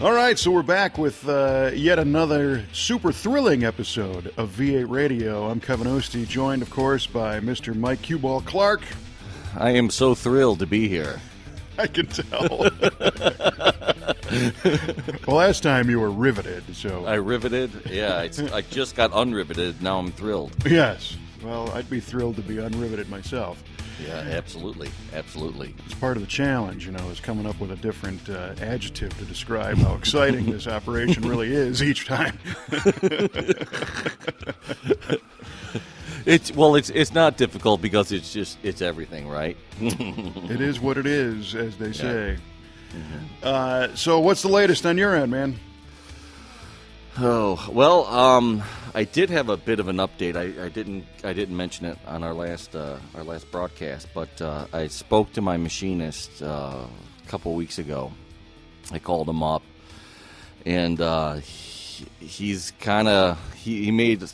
All right, so we're back with yet another super thrilling episode of V8 Radio. I'm Kevin Oeste, joined, of course, by Mr. Mike Q-Ball Clarke. I am so thrilled to be here. I can tell. Well, last time you were riveted, so... I riveted? Yeah, I just got unriveted. Now I'm thrilled. Yes. Well, I'd be thrilled to be unriveted myself. Yeah, absolutely. Absolutely. It's part of the challenge, is coming up with a different adjective to describe how exciting this operation really is each time. It's not difficult because it's everything, right? It is what it is, as they say. Mm-hmm. So what's the latest on your end, man? Oh, well, I did have a bit of an update. I didn't mention it on our last broadcast, but I spoke to my machinist a couple weeks ago. I called him up, and he's he made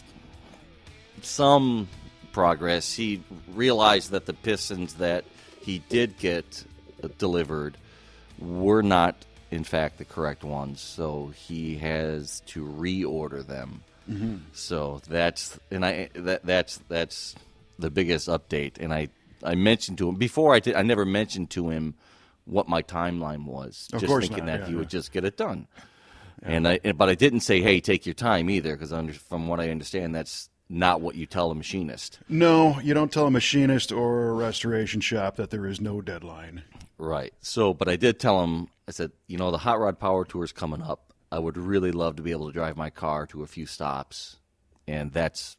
some progress. He realized that the pistons that he did get delivered were not, in fact, the correct ones, so he has to reorder them. Mm-hmm. So that's the biggest update. And I mentioned to him before. I never mentioned to him what my timeline was, of just course thinking not. that he would just get it done. Yeah. But I didn't say, hey, take your time either, because from what I understand, that's not what you tell a machinist. No, you don't tell a machinist or a restoration shop that there is no deadline. Right. So, but I did tell him, I said, the Hot Rod Power Tour is coming up. I would really love to be able to drive my car to a few stops, and that's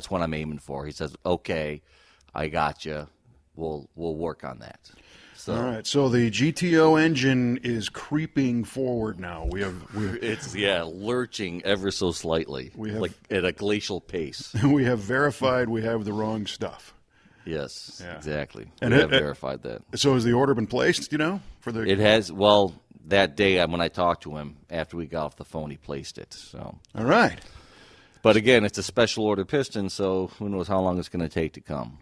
what I'm aiming for. He says, okay, I got you. We'll work on that. So, all right. So the GTO engine is creeping forward now. It's lurching ever so slightly, like at a glacial pace. We have verified we have the wrong stuff. Yes, exactly. And we have verified that. So has the order been placed, for the... It has. Well, that day when I talked to him, after we got off the phone, he placed it. So. All right. But again, it's a special order piston, so who knows how long it's going to take to come.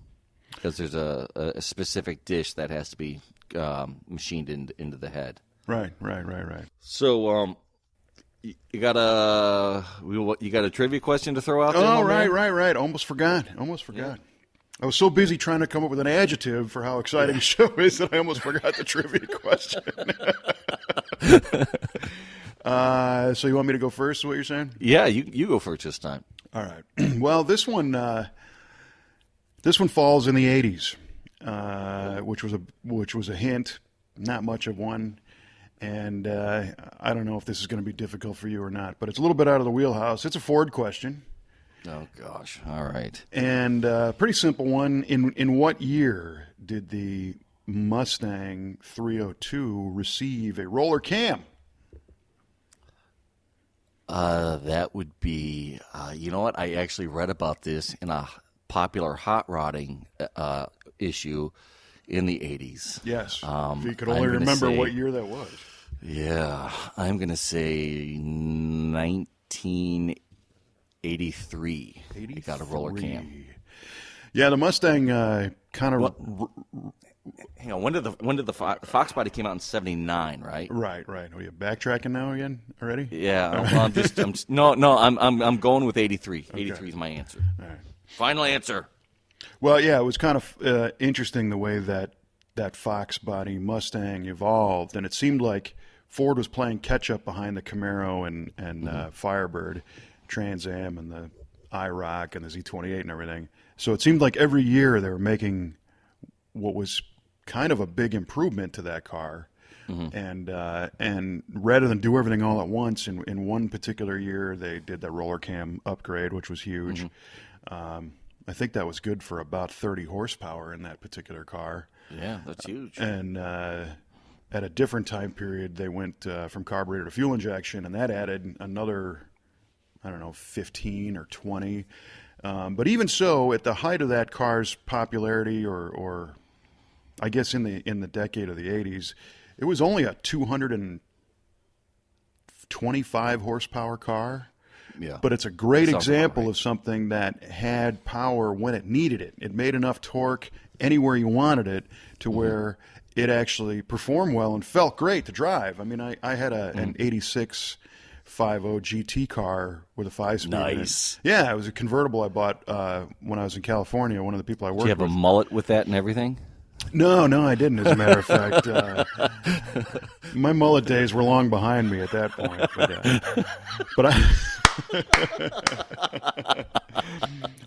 Because there's a specific dish that has to be machined into the head. Right. So you got a trivia question to throw out there? Oh, right. Almost forgot. Yeah. I was so busy trying to come up with an adjective for how exciting the show is that I almost forgot the trivia question. So you want me to go first, is what you're saying? Yeah, you go first this time. All right. Well, this one falls in the 80s, which was a hint, not much of one. And I don't know if this is going to be difficult for you or not, but it's a little bit out of the wheelhouse. It's a Ford question. Oh, gosh. All right. And pretty simple one. In what year did the Mustang 302 receive a roller cam? That would be, you know what? I actually read about this in a popular hot rodding issue in the 80s. Yes. If you could only remember what year that was. Yeah. I'm going to say 1983. It got a roller cam. Yeah, the Mustang kind of. Hang on. When did the Fox body came out in '79? Right. Right. Are you backtracking now again already? Yeah. Well, I'm going with '83. Okay. '83 is my answer. All right. Final answer. Well, yeah, it was kind of interesting the way that Fox body Mustang evolved, and it seemed like Ford was playing catch up behind the Camaro and Firebird, Trans Am, and the IROC and the Z28 and everything. So it seemed like every year they were making what was kind of a big improvement to that car. Mm-hmm. And rather than do everything all at once, in one particular year they did that roller cam upgrade, which was huge. Mm-hmm. I think that was good for about 30 horsepower in that particular car. Yeah, that's huge. And at a different time period, they went from carburetor to fuel injection, and that added another, 15 or 20. But even so, at the height of that car's popularity, or I guess in the decade of the 80s, it was only a 225 horsepower car. Yeah. But it's a great example of something that had power when it needed it. It made enough torque anywhere you wanted it to where it actually performed well and felt great to drive. I mean, I had an 86 50 GT car with a 5-speed. Nice. Yeah, it was a convertible I bought when I was in California. One of the people I worked with. Did you have a mullet with that and everything? No, I didn't, as a matter of fact. My mullet days were long behind me at that point. But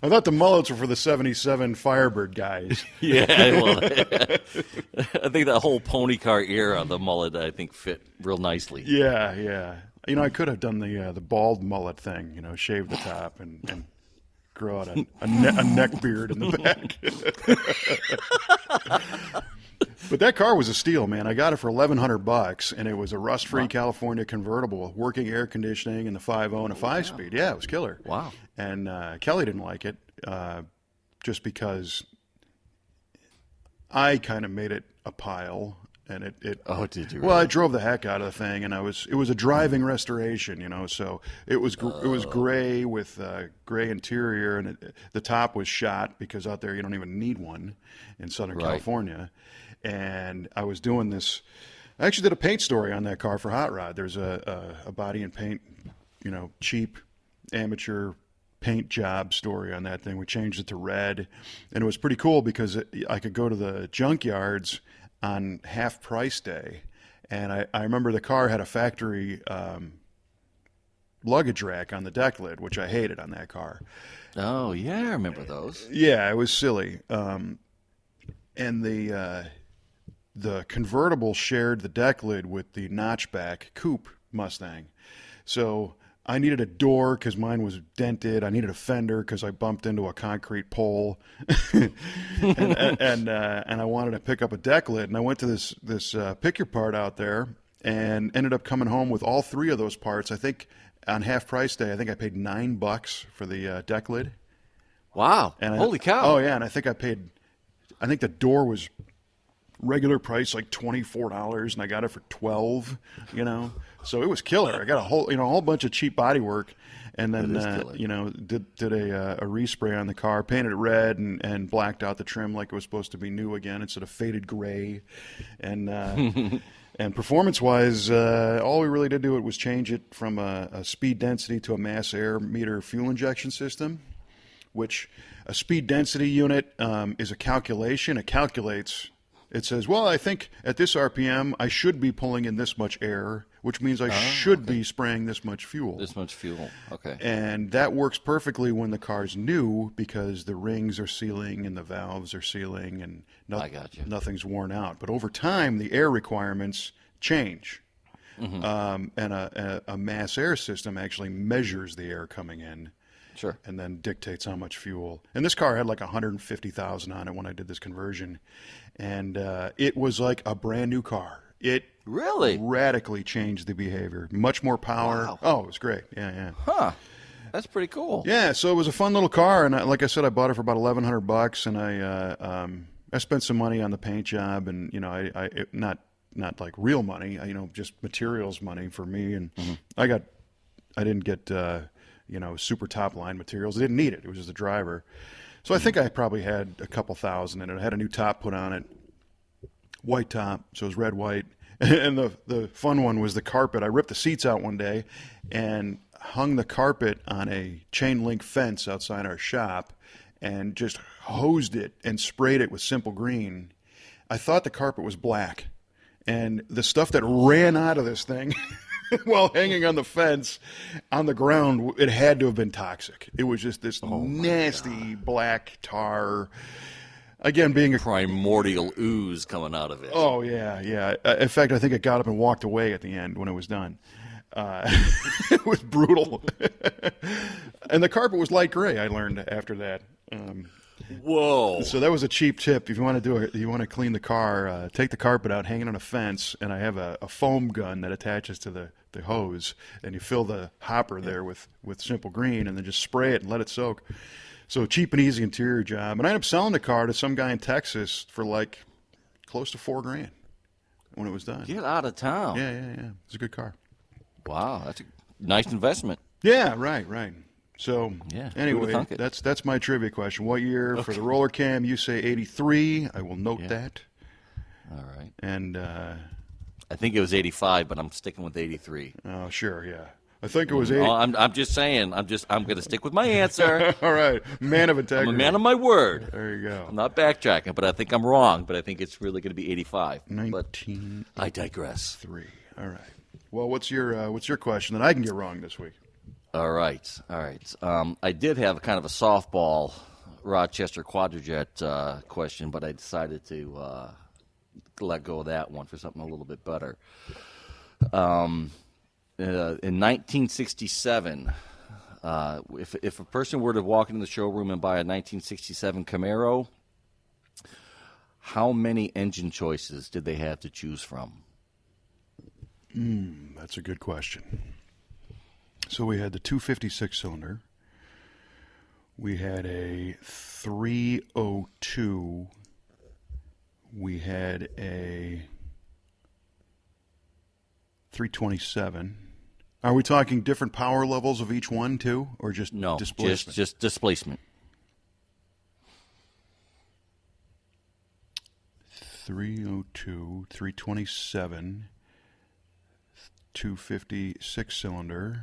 I thought the mullets were for the 77 Firebird guys. Yeah, well, I think that whole pony car era, the mullet, I think, fit real nicely. Yeah. You know, I could have done the bald mullet thing, you know, shave the top and grow out a neck beard in the back. But that car was a steal, man. I got it for $1,100, and it was a rust-free California convertible with working air conditioning and the 5.0 and a 5-speed. Yeah, it was killer. Wow. And Kelly didn't like it just because I kind of made it a pile. And it Oh, did you? Well, really? I drove the heck out of the thing, and it was a driving restoration, you know. So it was gray with gray interior, and the top was shot because out there you don't even need one in Southern California. And I was doing this. I actually did a paint story on that car for Hot Rod. There's a body and paint, you know, cheap amateur paint job story on that thing. We changed it to red, and it was pretty cool because I could go to the junkyards on half price day, and I remember the car had a factory luggage rack on the deck lid, which I hated on that car. Oh, yeah, I remember those. Yeah, it was silly. And the convertible shared the deck lid with the notchback coupe Mustang. So I needed a door because mine was dented. I needed a fender because I bumped into a concrete pole, and I wanted to pick up a deck lid. And I went to this pick your part out there and ended up coming home with all three of those parts. I think on half price day, I think I paid $9 for the deck lid. Wow! And Holy cow! Oh yeah, and I think the door was regular price like $24, and I got it for $12. You know, so it was killer. I got a whole bunch of cheap body work, and then did a respray on the car, painted it red, and blacked out the trim like it was supposed to be new again instead of faded gray, and and performance wise, all we really did to it was change it from a speed density to a mass air meter fuel injection system, which a speed density unit is a calculation. It calculates. It says, well, I think at this RPM, I should be pulling in this much air, which means I should be spraying this much fuel. This much fuel, okay. And that works perfectly when the car's new because the rings are sealing and the valves are sealing and nothing's worn out. But over time, the air requirements change. Mm-hmm. And a mass air system actually measures the air coming in. Sure. And then dictates how much fuel. And this car had like 150,000 on it when I did this conversion. And it was like a brand new car. It really radically changed the behavior. Much more power. Wow. Oh, it was great. Yeah. Huh. That's pretty cool. Yeah, so it was a fun little car. And like I said, I bought it for about $1,100. And I spent some money on the paint job. And, you know, not like real money, just materials money for me. And I didn't get... super top line materials. I didn't need it. It was just a driver. So I think I probably had a couple thousand in it. I had a new top put on it, white top, so it was red, white. And the fun one was the carpet. I ripped the seats out one day and hung the carpet on a chain link fence outside our shop and just hosed it and sprayed it with simple green. I thought the carpet was black. And the stuff that ran out of this thing while hanging on the fence on the ground, it had to have been toxic. It was just this nasty black tar. Again, being a primordial ooze coming out of it. Oh, yeah. In fact, I think it got up and walked away at the end when it was done. It was brutal. And the carpet was light gray, I learned after that. Whoa! So that was a cheap tip. If you want to clean the car, take the carpet out, hang it on a fence, and I have a foam gun that attaches to the hose, and you fill the hopper there with simple green, and then just spray it and let it soak. So cheap and easy interior job. And I ended up selling the car to some guy in Texas for like close to $4,000 when it was done. Get out of town. Yeah. It's a good car. Wow, that's a nice investment. Yeah, right. So anyway, that's my trivia question. What year for the roller cam? You say 83. I will note that. All right. And I think it was 85, but I'm sticking with 83. oh, sure, yeah. I think it was 80. Oh, I'm just saying. I'm going to stick with my answer. All right, man of integrity. I'm a man of my word. There you go. I'm not backtracking, but I think I'm wrong. But I think it's really going to be 85. 19. But I digress. 3. All right. Well, what's your question that I can get wrong this week? All right. I did have kind of a softball Rochester Quadrajet question, but I decided to let go of that one for something a little bit better. In 1967, if a person were to walk into the showroom and buy a 1967 Camaro, how many engine choices did they have to choose from? That's a good question. So we had the 256 cylinder. We had a 302. We had a 327. Are we talking different power levels of each one, too, or just displacement? just displacement. 302, 327, 256 cylinder,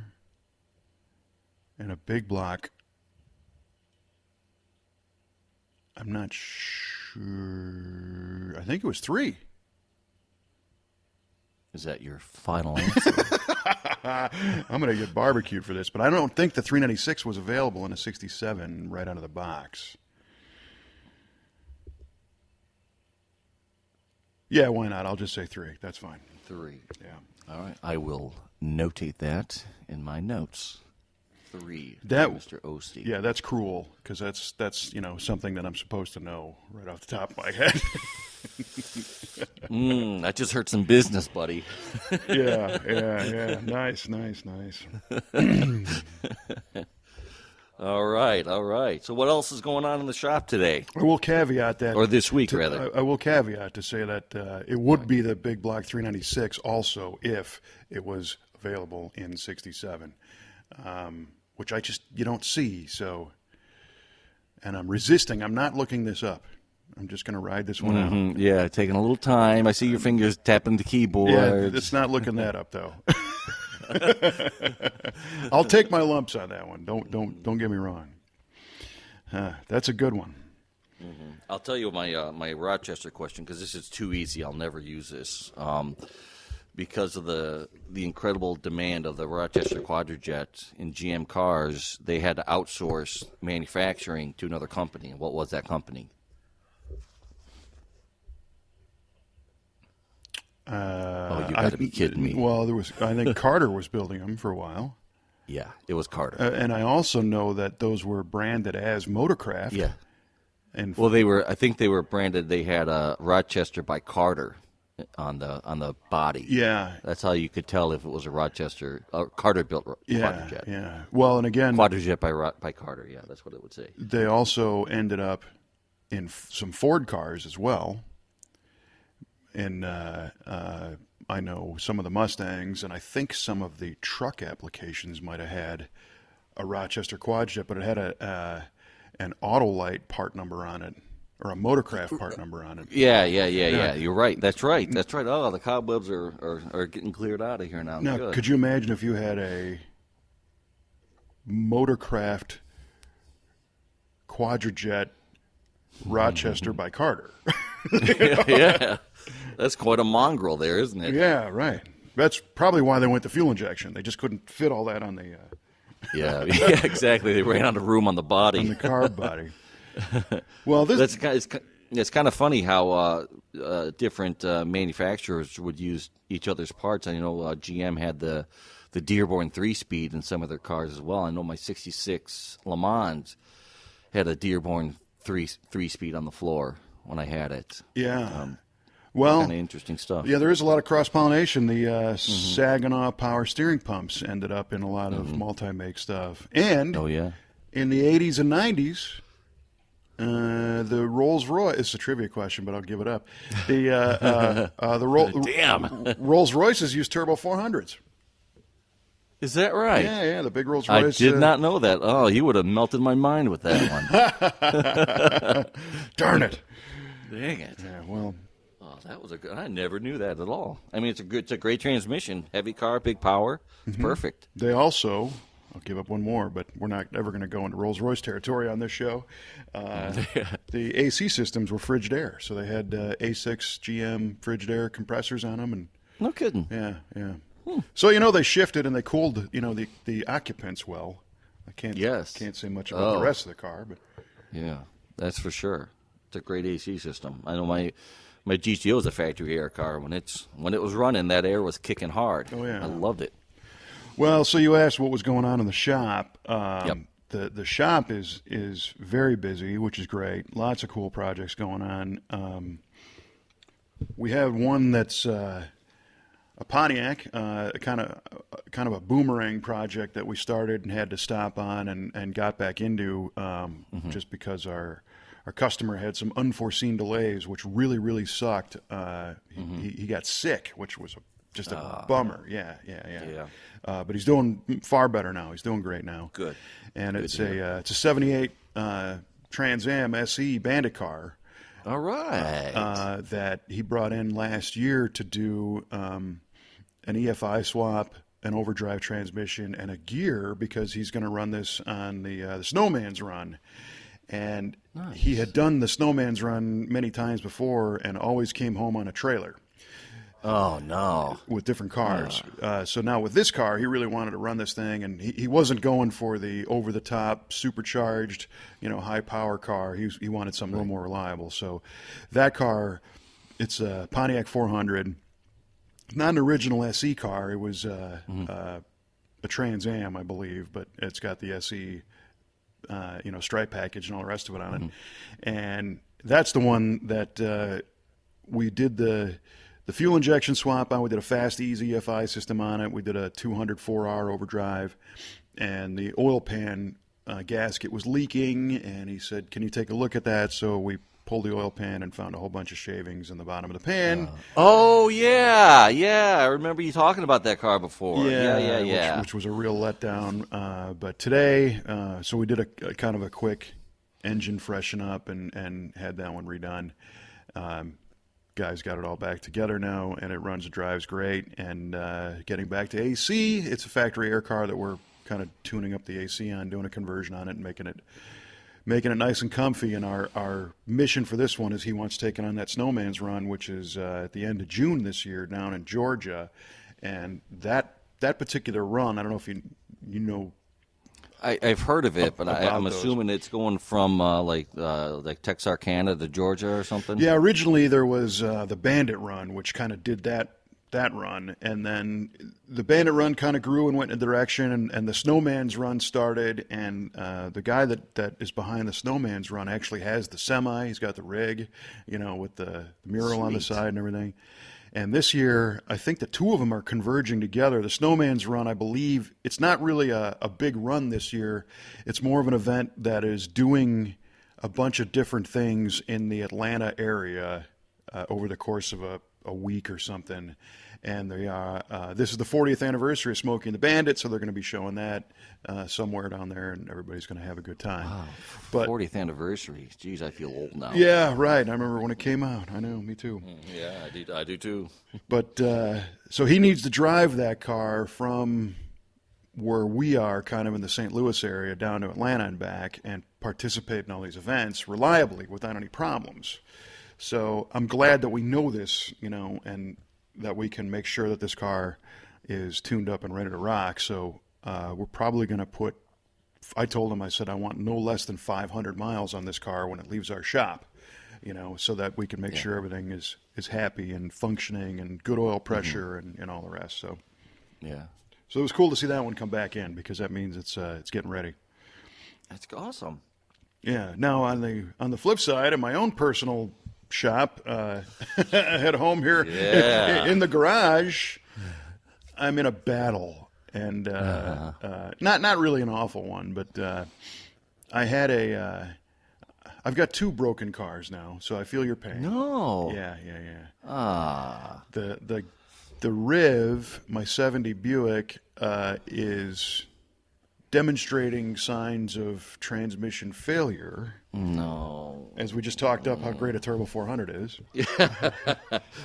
and a big block. I'm not sure. I think it was 3. Is that your final answer? I'm going to get barbecued for this, but I don't think the 396 was available in a 67 right out of the box. Yeah, why not? I'll just say 3. That's fine. 3. Yeah. All right. I will notate that in my notes. 3. That, Mr. Oeste. Yeah, that's cruel because that's something that I'm supposed to know right off the top of my head. That just hurt some business, buddy. Yeah. Nice. All right. So what else is going on in the shop today? I will caveat that. Or this week, rather. I will caveat to say that it would be the big block 396 also if it was available in 67, which you don't see. So, and I'm resisting. I'm not looking this up. I'm just going to ride this one out. Yeah, taking a little time. I see your fingers tapping the keyboard. Yeah, it's not looking that up though. I'll take my lumps on that one. Don't get me wrong. That's a good one. Mm-hmm. I'll tell you my Rochester question because this is too easy. I'll never use this because of the incredible demand of the Rochester Quadrajet in GM cars. They had to outsource manufacturing to another company. What was that company? You got to be kidding me. Well, I think Carter was building them for a while. Yeah, it was Carter. And I also know that those were branded as Motorcraft. Yeah. And I think they were branded. They had a Rochester by Carter on the body. Yeah. That's how you could tell if it was a Rochester Carter built Quadrajet. Yeah. Well, and again, Quadrajet by Carter. Yeah, that's what it would say. They also ended up in some Ford cars as well. And I know some of the Mustangs, and I think some of the truck applications might have had a Rochester Quadrajet, but it had an Autolite part number on it, or a Motorcraft part number on it. Yeah. You're right. That's right. Oh, the cobwebs are getting cleared out of here now. Now, Good. could you imagine if you had a Motorcraft Quadrajet Rochester by Carter? Yeah. That's quite a mongrel there, isn't it? Yeah, right. That's probably why they went to fuel injection. They just couldn't fit all that on the yeah, exactly. They ran out of room on the body. On the carb body. Well, it's kind of funny how different manufacturers would use each other's parts. I know GM had the Dearborn 3-speed in some of their cars as well. I know my 66 Le Mans had a Dearborn 3-speed on the floor when I had it. Yeah. Well, kind of interesting stuff. Yeah, there is a lot of cross-pollination. The Saginaw power steering pumps ended up in a lot of multi-make stuff. And in the 80s and 90s, the Rolls-Royce, it's a trivia question, but I'll give it up. The Rolls-Royces used turbo 400s. Is that right? Yeah, the big Rolls-Royce. I did not know that. Oh, you would have melted my mind with that one. Darn it. Dang it. Yeah, well. Oh, that was a good. I never knew that at all. I mean, it's a great transmission, heavy car, big power. It's perfect. They also, I'll give up one more, but we're not ever going to go into Rolls-Royce territory on this show. The AC systems were frigid air, so they had A6 GM frigid air compressors on them, and No kidding. yeah. So they shifted and they cooled the occupants well. I can't say much about the rest of the car, but Yeah, that's for sure. It's a great AC system. I know my GTO is a factory air car. When it was running, that air was kicking hard. Oh yeah, I loved it. Well, so you asked what was going on in the shop. Yep. The shop is very busy, which is great. Lots of cool projects going on. We have one that's a Pontiac, kind of a boomerang project that we started and had to stop on and got back into just because our customer had some unforeseen delays, which really sucked. He got sick, which was just a bummer. Yeah. But he's doing far better now. He's doing great now. Good. And Good it's a 78 Trans Am SE Bandit car. All right. That he brought in last year to do an EFI swap, an overdrive transmission, and a gear because he's going to run this on the Snowman's Run. And he had done the Snowman's Run many times before and always came home on a trailer. Oh, no. With different cars. So now with this car, he really wanted to run this thing, and he wasn't going for the over-the-top, supercharged, high-power car. He wanted something a little more reliable. So that car, it's a Pontiac 400, not an original SE car. It was a Trans Am, I believe, but it's got the SE, stripe package and all the rest of it on it. And that's the one that we did the fuel injection swap on. We did a fast, easy EFI system on it. We did a 204R overdrive, and the oil pan gasket was leaking, and he said, can you take a look at that? So we pulled the oil pan and found a whole bunch of shavings in the bottom of the pan. Oh, yeah. I remember you talking about that car before. Yeah. Which was a real letdown. But today, so we did a kind of a quick engine freshen up and had that one redone. Guys got it all back together now, and it runs and drives great. And getting back to AC, it's a factory air car that we're kind of tuning up the AC on, doing a conversion on it, and making it nice and comfy. And our mission for this one is he wants taken on that Snowman's Run, which is at the end of June this year down in Georgia. And that particular run, I don't know if you know. I've heard of it, but I'm assuming it's going from like Texarkana to Georgia or something. Yeah, originally there was the Bandit Run, which kind of did that run, and then the Bandit Run kind of grew and went in a direction, and the Snowman's Run started, and the guy that is behind the Snowman's Run actually has the semi. He's got the rig, with the mural on the side and everything. And this year, I think the two of them are converging together. The Snowman's Run, I believe, it's not really a big run this year. It's more of an event that is doing a bunch of different things in the Atlanta area over the course of a week or something. And they this is the 40th anniversary of Smokey and the Bandit, so they're going to be showing that somewhere down there, and everybody's going to have a good time. Wow, but 40th anniversary. Geez, I feel old now. Yeah, right. I remember when it came out. I know, me too. Yeah, I do too. But so he needs to drive that car from where we are, kind of in the St. Louis area, down to Atlanta and back, and participate in all these events reliably without any problems. So I'm glad that we know this, and that we can make sure that this car is tuned up and ready to rock. So we're probably going to I told him, I said, I want no less than 500 miles on this car when it leaves our shop, so that we can make sure everything is happy and functioning and good oil pressure and all the rest. So, yeah. So it was cool to see that one come back in, because that means it's getting ready. That's awesome. Yeah. Now on the flip side, in my own personal shop at home here in the garage, I'm in a battle, and not really an awful one, but I had I've got two broken cars now, so I feel your pain. No. Yeah. The Riv, my 70 Buick, is demonstrating signs of transmission failure. No. As we just talked up how great a Turbo 400 is.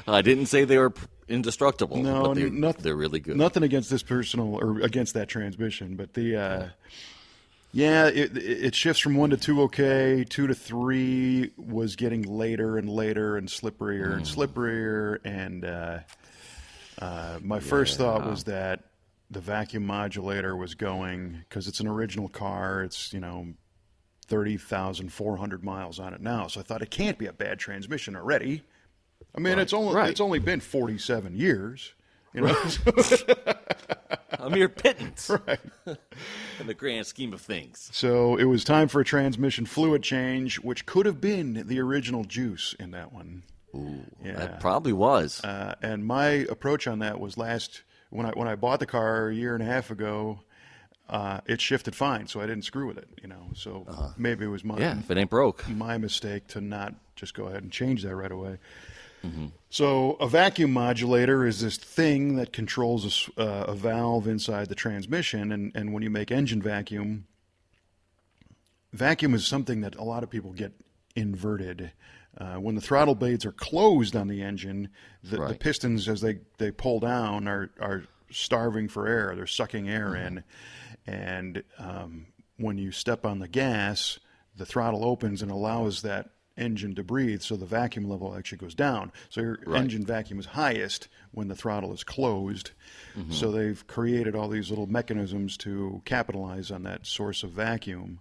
I didn't say they were indestructible, No, but they're really good. Nothing against this personal or against that transmission, but it shifts from 1 to 2 okay, 2 to 3 was getting later and later and slipperier and slipperier, and my first thought was that the vacuum modulator was going, because it's an original car, it's 30,400 miles on it now, so I thought it can't be a bad transmission already. I mean, it's only been 47 years, A mere pittance, right? In the grand scheme of things. So it was time for a transmission fluid change, which could have been the original juice in that one. Ooh, yeah. That probably was. And my approach on that was when I bought the car a year and a half ago. It shifted fine, so I didn't screw with it. So maybe it was if it ain't broke, my mistake to not just go ahead and change that right away. Mm-hmm. So a vacuum modulator is this thing that controls a valve inside the transmission, and when you make engine vacuum is something that a lot of people get inverted. When the throttle blades are closed on the engine, the pistons, as they pull down, are starving for air. They're sucking air in, and when you step on the gas, the throttle opens and allows that engine to breathe, so the vacuum level actually goes down. So your engine vacuum is highest when the throttle is closed. Mm-hmm. So they've created all these little mechanisms to capitalize on that source of vacuum.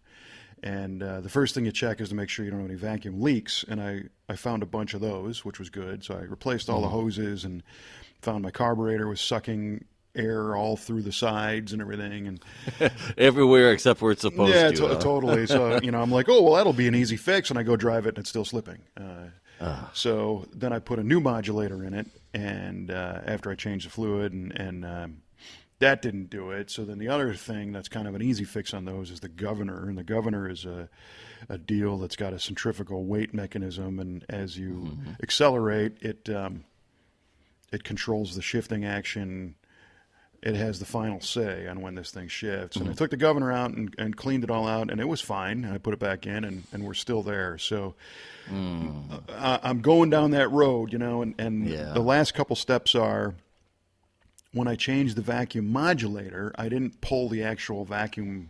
And the first thing you check is to make sure you don't have any vacuum leaks. And I found a bunch of those, which was good. So I replaced all the hoses and found my carburetor was sucking air all through the sides and everything, and everywhere except where it's supposed to. Yeah, totally. So I'm like, oh well, that'll be an easy fix, and I go drive it and it's still slipping. So then I put a new modulator in it, and after I changed the fluid, and that didn't do it. So then the other thing that's kind of an easy fix on those is the governor, and the governor is a deal that's got a centrifugal weight mechanism, and as you accelerate, it controls the shifting action. It has the final say on when this thing shifts. And I took the governor out and cleaned it all out, and it was fine. And I put it back in, and we're still there. So I'm going down that road, and the last couple steps are, when I changed the vacuum modulator, I didn't pull the actual vacuum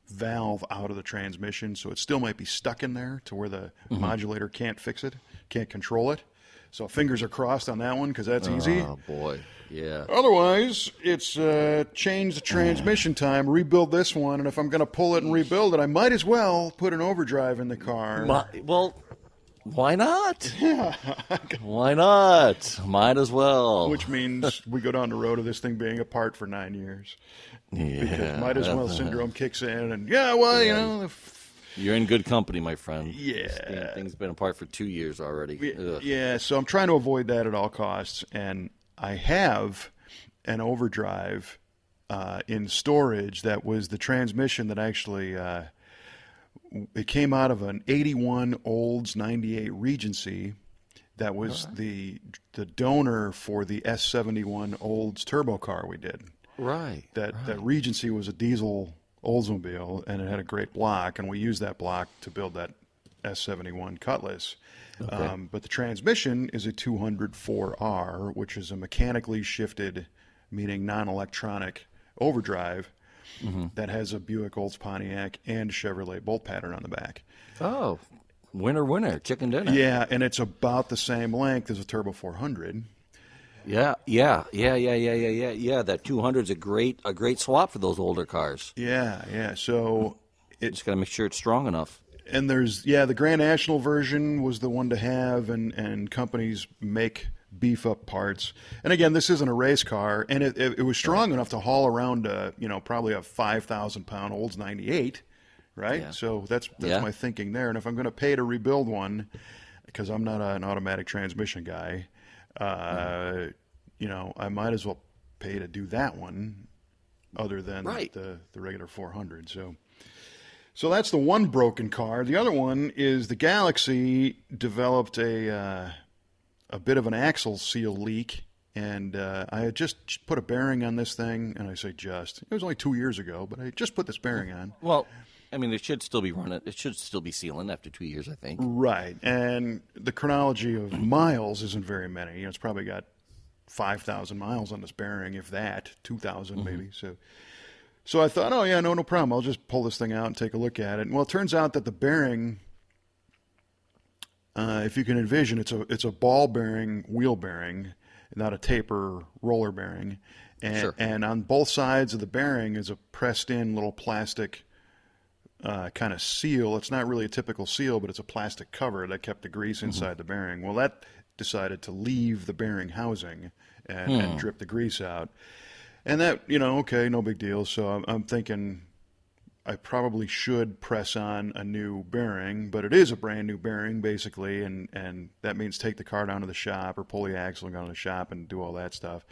valve out of the transmission, so it still might be stuck in there to where the modulator can't fix it, can't control it. So fingers are crossed on that one, because that's easy. Oh, boy. Yeah. Otherwise, it's change the transmission time, rebuild this one, and if I'm going to pull it and rebuild it, I might as well put an overdrive in the car. Well, why not? Yeah. Why not? Might as well. Which means we go down the road of this thing being apart for 9 years. Yeah. Because might as well syndrome kicks in, and you're in good company, my friend. Yeah. This thing's been apart for 2 years already. Yeah, so I'm trying to avoid that at all costs, and I have an overdrive in storage that was the transmission that actually it came out of an 81 Olds 98 Regency that was the donor for the S71 Olds turbo car we did. Right. That Regency was a diesel Oldsmobile, and it had a great block, and we used that block to build that S71 Cutlass. Okay. But the transmission is a 204R, which is a mechanically shifted, meaning non-electronic overdrive that has a Buick, Olds, Pontiac, and Chevrolet bolt pattern on the back. Oh, winner, chicken dinner. Yeah, and it's about the same length as a Turbo 400. Yeah. That 200 is a great swap for those older cars. Yeah. So just got to make sure it's strong enough. And there's the Grand National version was the one to have, and companies make beef up parts. And again, this isn't a race car, and it was strong enough to haul around probably a 5,000 pound Olds 98, right? Yeah. So that's my thinking there. And if I'm going to pay to rebuild one, because I'm not an automatic transmission guy. I might as well pay to do that one, other than the regular 400. So that's the one broken car. The other one is the Galaxy developed a bit of an axle seal leak, and I had just put a bearing on this thing, and I say just. It was only 2 years ago, but I just put this bearing on. Well, I mean, it should still be running. It should still be sealing after 2 years, I think. Right, and the chronology of miles isn't very many. You know, it's probably got 5,000 miles on this bearing, if that, 2,000 maybe. So I thought, oh yeah, no problem. I'll just pull this thing out and take a look at it. And well, it turns out that the bearing, if you can envision, it's a ball bearing, wheel bearing, not a taper roller bearing. And, Sure. and on both sides of the bearing is a pressed-in little plastic kind of seal. It's not really a typical seal, but it's a plastic cover that kept the grease inside the bearing. Well, that decided to leave the bearing housing and drip the grease out. And that, okay, no big deal. So I'm thinking I probably should press on a new bearing, but it is a brand new bearing basically, and that means take the car down to the shop or pull the axle and go to the shop and do all that stuff.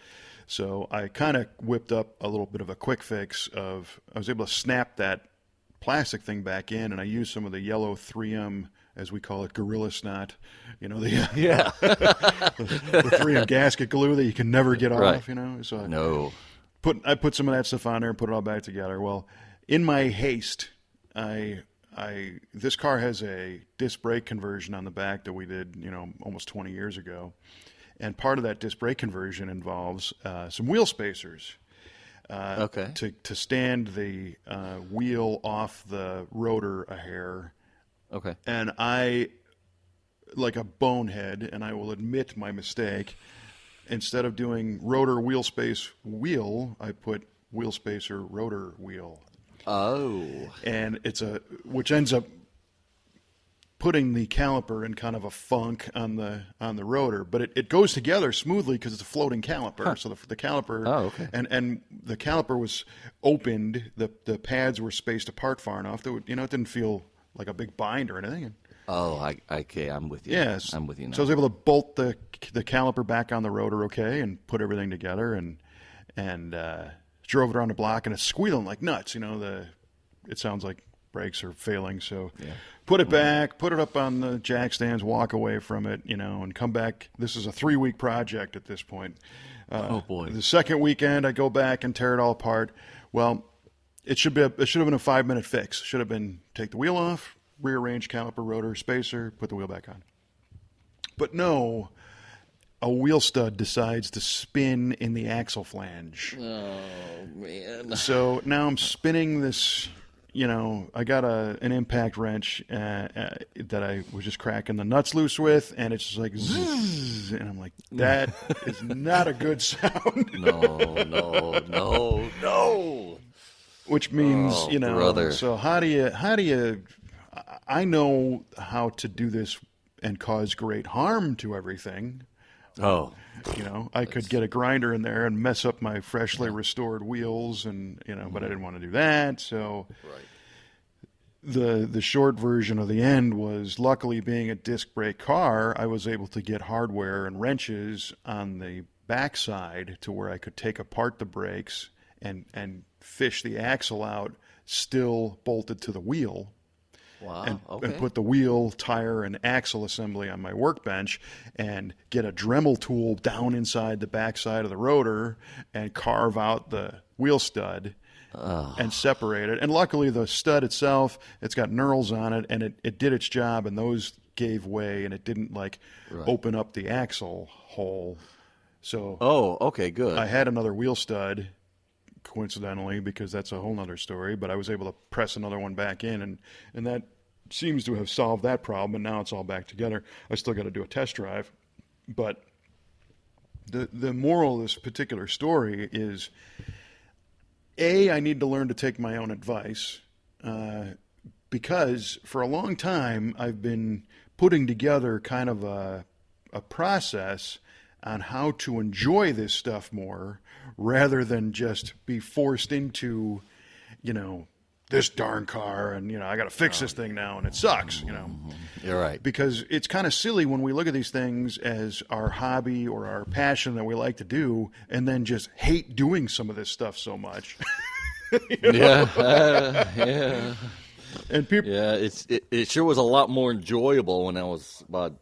So I kind of whipped up a little bit of a quick fix I was able to snap that plastic thing back in, and I used some of the yellow 3M, as we call it, Gorilla Snot, the 3M gasket glue that you can never get off, So No. I put some of that stuff on there and put it all back together. Well, in my haste, this car has a disc brake conversion on the back that we did, almost 20 years ago, and part of that disc brake conversion involves some wheel spacers. To stand the wheel off the rotor a hair. Okay. And I, like a bonehead, and I will admit my mistake, instead of doing rotor wheel space wheel, I put wheel spacer rotor wheel. Oh. And which ends up putting the caliper in kind of a funk on the rotor, but it goes together smoothly because it's a floating caliper. So the caliper, and the caliper was opened. The pads were spaced apart far enough that it didn't feel like a big bind or anything. Oh, okay, I'm with you. Yes, I'm with you now. So I was able to bolt the caliper back on the rotor, and put everything together, and drove it around the block, and it's squealing like nuts. It sounds like brakes are failing, so put it back, put it up on the jack stands, walk away from it, and come back. This is a 3-week project at this point. Oh boy! The second weekend, I go back and tear it all apart. Well, it should have been a 5-minute fix. Should have been take the wheel off, rearrange caliper, rotor, spacer, put the wheel back on. But no, a wheel stud decides to spin in the axle flange. Oh man! So now I'm spinning this. I got an impact wrench that I was just cracking the nuts loose with, and it's just like zzz, and I'm like, that is not a good sound. No. Which means, brother. So how do you? I know how to do this and cause great harm to everything. Oh. I could get a grinder in there and mess up my freshly restored wheels, and but I didn't want to do that. So the short version of the end was, luckily being a disc brake car, I was able to get hardware and wrenches on the backside to where I could take apart the brakes and fish the axle out, still bolted to the wheel. Wow. And put the wheel, tire, and axle assembly on my workbench, and get a Dremel tool down inside the backside of the rotor and carve out the wheel stud and separate it. And luckily, the stud itself, it's got knurls on it, and it did its job, and those gave way, and it didn't open up the axle hole. So okay, good. I had another wheel stud, coincidentally, because that's a whole nother story, but I was able to press another one back in, and that seems to have solved that problem, and now it's all back together. I still got to do a test drive, but the moral of this particular story is, I need to learn to take my own advice, because for a long time I've been putting together kind of a process on how to enjoy this stuff more, rather than just be forced into, this darn car, and I got to fix this thing now, and it sucks. You're right. Because it's kind of silly when we look at these things as our hobby or our passion that we like to do, and then just hate doing some of this stuff so much. Yeah. And people. Yeah, it sure was a lot more enjoyable when I was about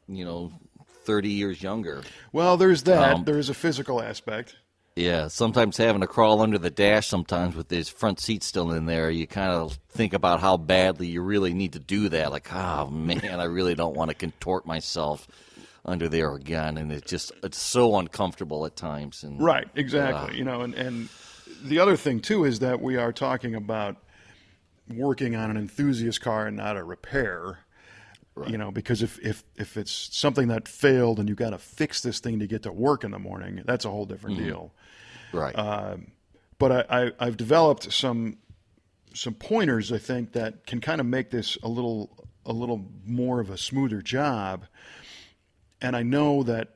30 years younger. Well, there's that. There is a physical aspect. Yeah, sometimes having to crawl under the dash sometimes with his front seat still in there, you kind of think about how badly you really need to do that. Like, oh, man, I really don't want to contort myself under there again. And it's so uncomfortable at times. And, right, exactly. And the other thing, too, is that we are talking about working on an enthusiast car and not a repair. Right. Because if it's something that failed and you got to fix this thing to get to work in the morning, that's a whole different deal. Right. But I've developed some pointers, I think, that can kind of make this a little more of a smoother job. And I know that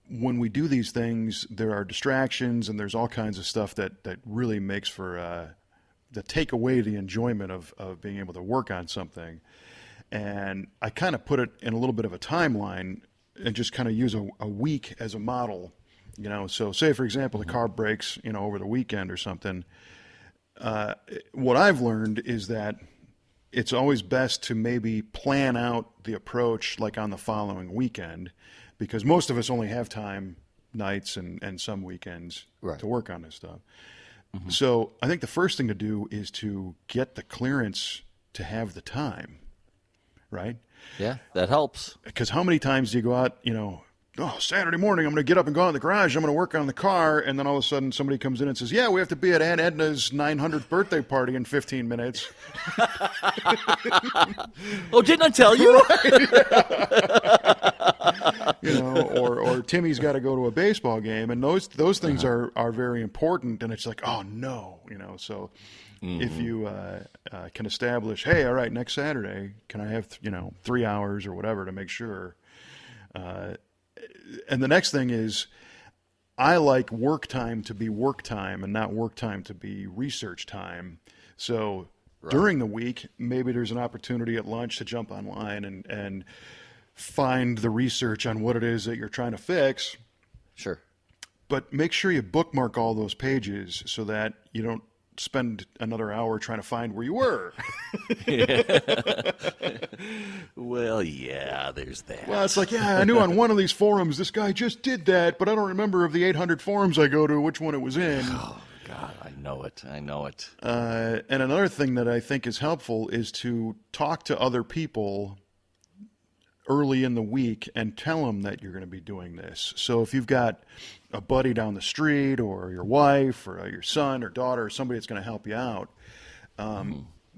when we do these things, there are distractions and there's all kinds of stuff that really makes for that take away the enjoyment of being able to work on something. And I kind of put it in a little bit of a timeline and just kind of use a week as a model, So say, for example, the car breaks, over the weekend or something. What I've learned is that it's always best to maybe plan out the approach like on the following weekend, because most of us only have time nights and some weekends to work on this stuff. Mm-hmm. So I think the first thing to do is to get the clearance to have the time. Right? Yeah, that helps. Because how many times do you go out, Saturday morning, I'm going to get up and go out in the garage, I'm going to work on the car, and then all of a sudden somebody comes in and says, yeah, we have to be at Aunt Edna's 900th birthday party in 15 minutes. Oh, didn't I tell you? Or Timmy's got to go to a baseball game, and those things are very important, and it's like, oh, no, so... Mm-hmm. If you can establish, hey, all right, next Saturday, can I have 3 hours or whatever to make sure? And the next thing is, I like work time to be work time and not work time to be research time. So during the week, maybe there's an opportunity at lunch to jump online and find the research on what it is that you're trying to fix. Sure. But make sure you bookmark all those pages so that you don't spend another hour trying to find where you were. Well, yeah, there's that. Well, it's like, I knew on one of these forums this guy just did that, but I don't remember of the 800 forums I go to which one it was in. Oh, God, I know it. And another thing that I think is helpful is to talk to other people early in the week and tell them that you're going to be doing this. So if you've got a buddy down the street or your wife or your son or daughter or somebody that's going to help you out,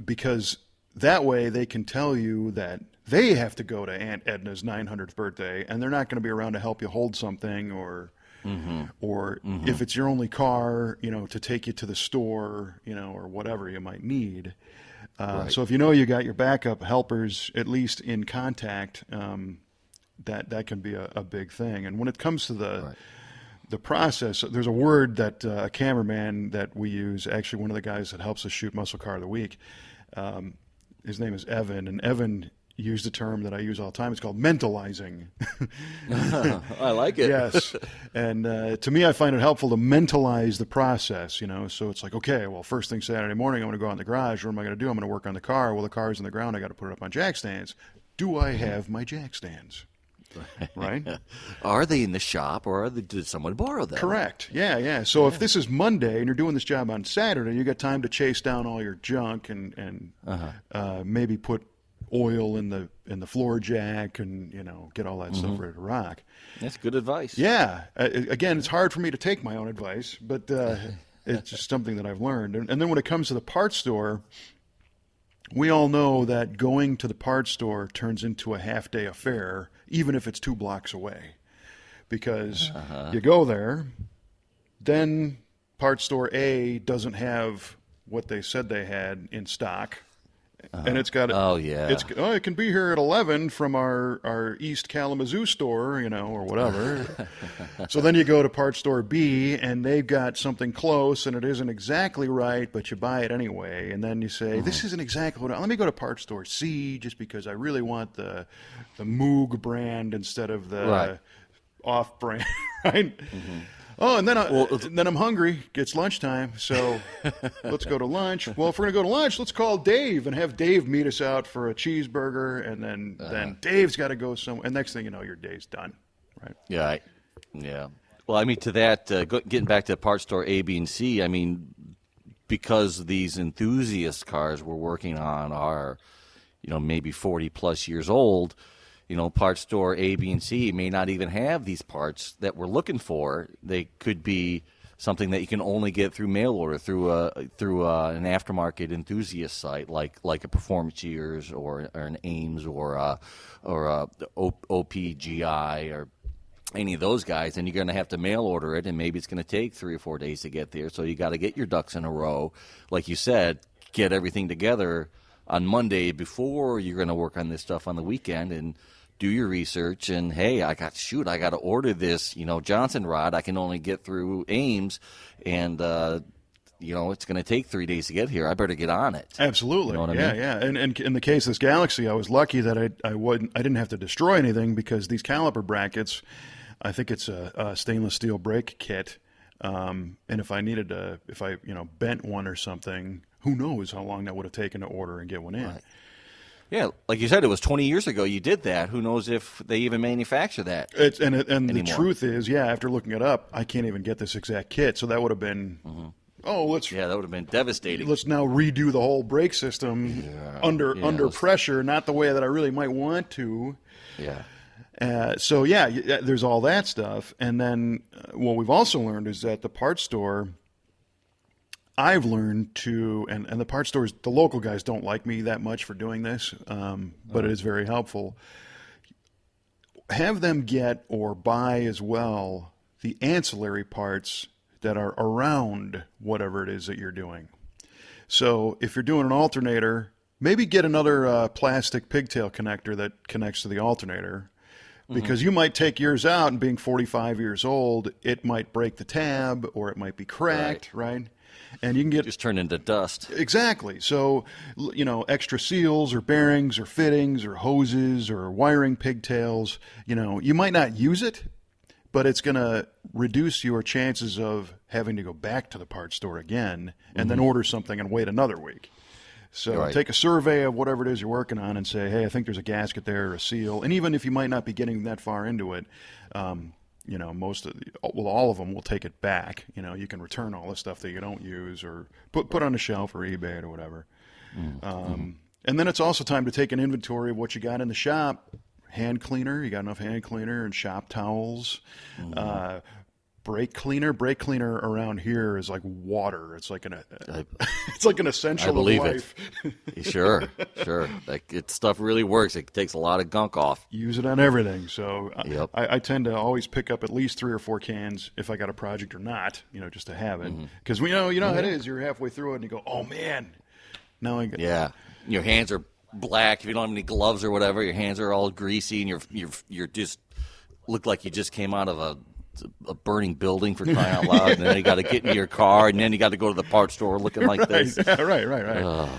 because that way they can tell you that they have to go to Aunt Edna's 900th birthday and they're not going to be around to help you hold something or if it's your only car, to take you to the store, or whatever you might need. So if you got your backup helpers at least in contact, that can be a big thing. And when it comes to the process, there's a word that a cameraman that we use, actually one of the guys that helps us shoot Muscle Car of the Week, his name is Evan, and Evan used a term that I use all the time. It's called mentalizing. I like it. Yes. And to me, I find it helpful to mentalize the process, So it's like, okay, well, first thing Saturday morning, I'm going to go out in the garage. What am I going to do? I'm going to work on the car. Well, the car's in the ground. I got to put it up on jack stands. Do I have my jack stands? Right? Are they in the shop or did someone borrow them? Correct. Yeah. So if this is Monday and you're doing this job on Saturday, you got time to chase down all your junk and maybe put oil in the floor jack and get all that stuff ready to rock. That's good advice. Yeah. Again, it's hard for me to take my own advice, but it's just something that I've learned. And then when it comes to the parts store, we all know that going to the parts store turns into a half-day affair, even if it's 2 blocks away, because you go there, then parts store A doesn't have what they said they had in stock. And it's got it can be here at 11 from our East Kalamazoo store, or whatever. So then you go to part store B and they've got something close and it isn't exactly right, but you buy it anyway. And then you say, this isn't exactly let me go to part store C just because I really want the Moog brand instead of the off brand, right? Oh, and then I'm hungry. It's lunchtime, so let's go to lunch. Well, if we're going to go to lunch, let's call Dave and have Dave meet us out for a cheeseburger, and then Dave's got to go somewhere. And next thing you know, your day's done. right? Yeah. Well, I mean, to that, getting back to the parts store A, B, and C, I mean, because these enthusiast cars we're working on are, maybe 40 plus years old, parts store A, B, and C may not even have these parts that we're looking for. They could be something that you can only get through mail order through an aftermarket enthusiast site like a Performance Years or an Ames or a OPGI or any of those guys, and you're going to have to mail order it, and maybe it's going to take 3 or 4 days to get there. So you got to get your ducks in a row, like you said, get everything together on Monday before you're going to work on this stuff on the weekend, and do your research. And hey, I got to order this, Johnson rod. I can only get through Ames, and it's going to take 3 days to get here. I better get on it. Absolutely. You know what I mean? Yeah. And in the case of this Galaxy, I was lucky that I didn't have to destroy anything, because these caliper brackets, I think it's a stainless steel brake kit. And if I bent one or something, who knows how long that would have taken to order and get one in. Right. Yeah, like you said, it was 20 years ago you did that. Who knows if they even manufacture that And the truth is, after looking it up, I can't even get this exact kit. So that would have been, that would have been devastating. Let's now redo the whole brake system under pressure, not the way that I really might want to. Yeah. There's all that stuff. And then what we've also learned is that the parts store, I've learned to, and the parts stores, the local guys don't like me that much for doing this, but it is very helpful. Have them get or buy as well the ancillary parts that are around whatever it is that you're doing. So if you're doing an alternator, maybe get another plastic pigtail connector that connects to the alternator. Because you might take yours out, and being 45 years old, it might break the tab, or it might be cracked, right? And you can get just turn into dust. Exactly. So, extra seals or bearings or fittings or hoses or wiring pigtails, you might not use it, but it's going to reduce your chances of having to go back to the parts store again and then order something and wait another week. So take a survey of whatever it is you're working on and say, hey, I think there's a gasket there or a seal. And even if you might not be getting that far into it, all of them will take it back. You can return all the stuff that you don't use or put on a shelf or eBay or whatever. And then it's also time to take an inventory of what you got in the shop. Hand cleaner, you got enough hand cleaner and shop towels. Brake cleaner around here is like water. It's like it's like an essential of life. I believe it. Sure. Stuff really works. It takes a lot of gunk off. Use it on everything. So yep. I tend to always pick up at least 3 or 4 cans if I got a project or not, just to have it. Because how it is. You're halfway through it and you go, oh man, now I get. Yeah, your hands are black. If you don't have any gloves or whatever, your hands are all greasy and you're just look like you just came out of a burning building, for crying out loud, and then you got to get in your car, and then you got to go to the parts store looking like this. Yeah, right.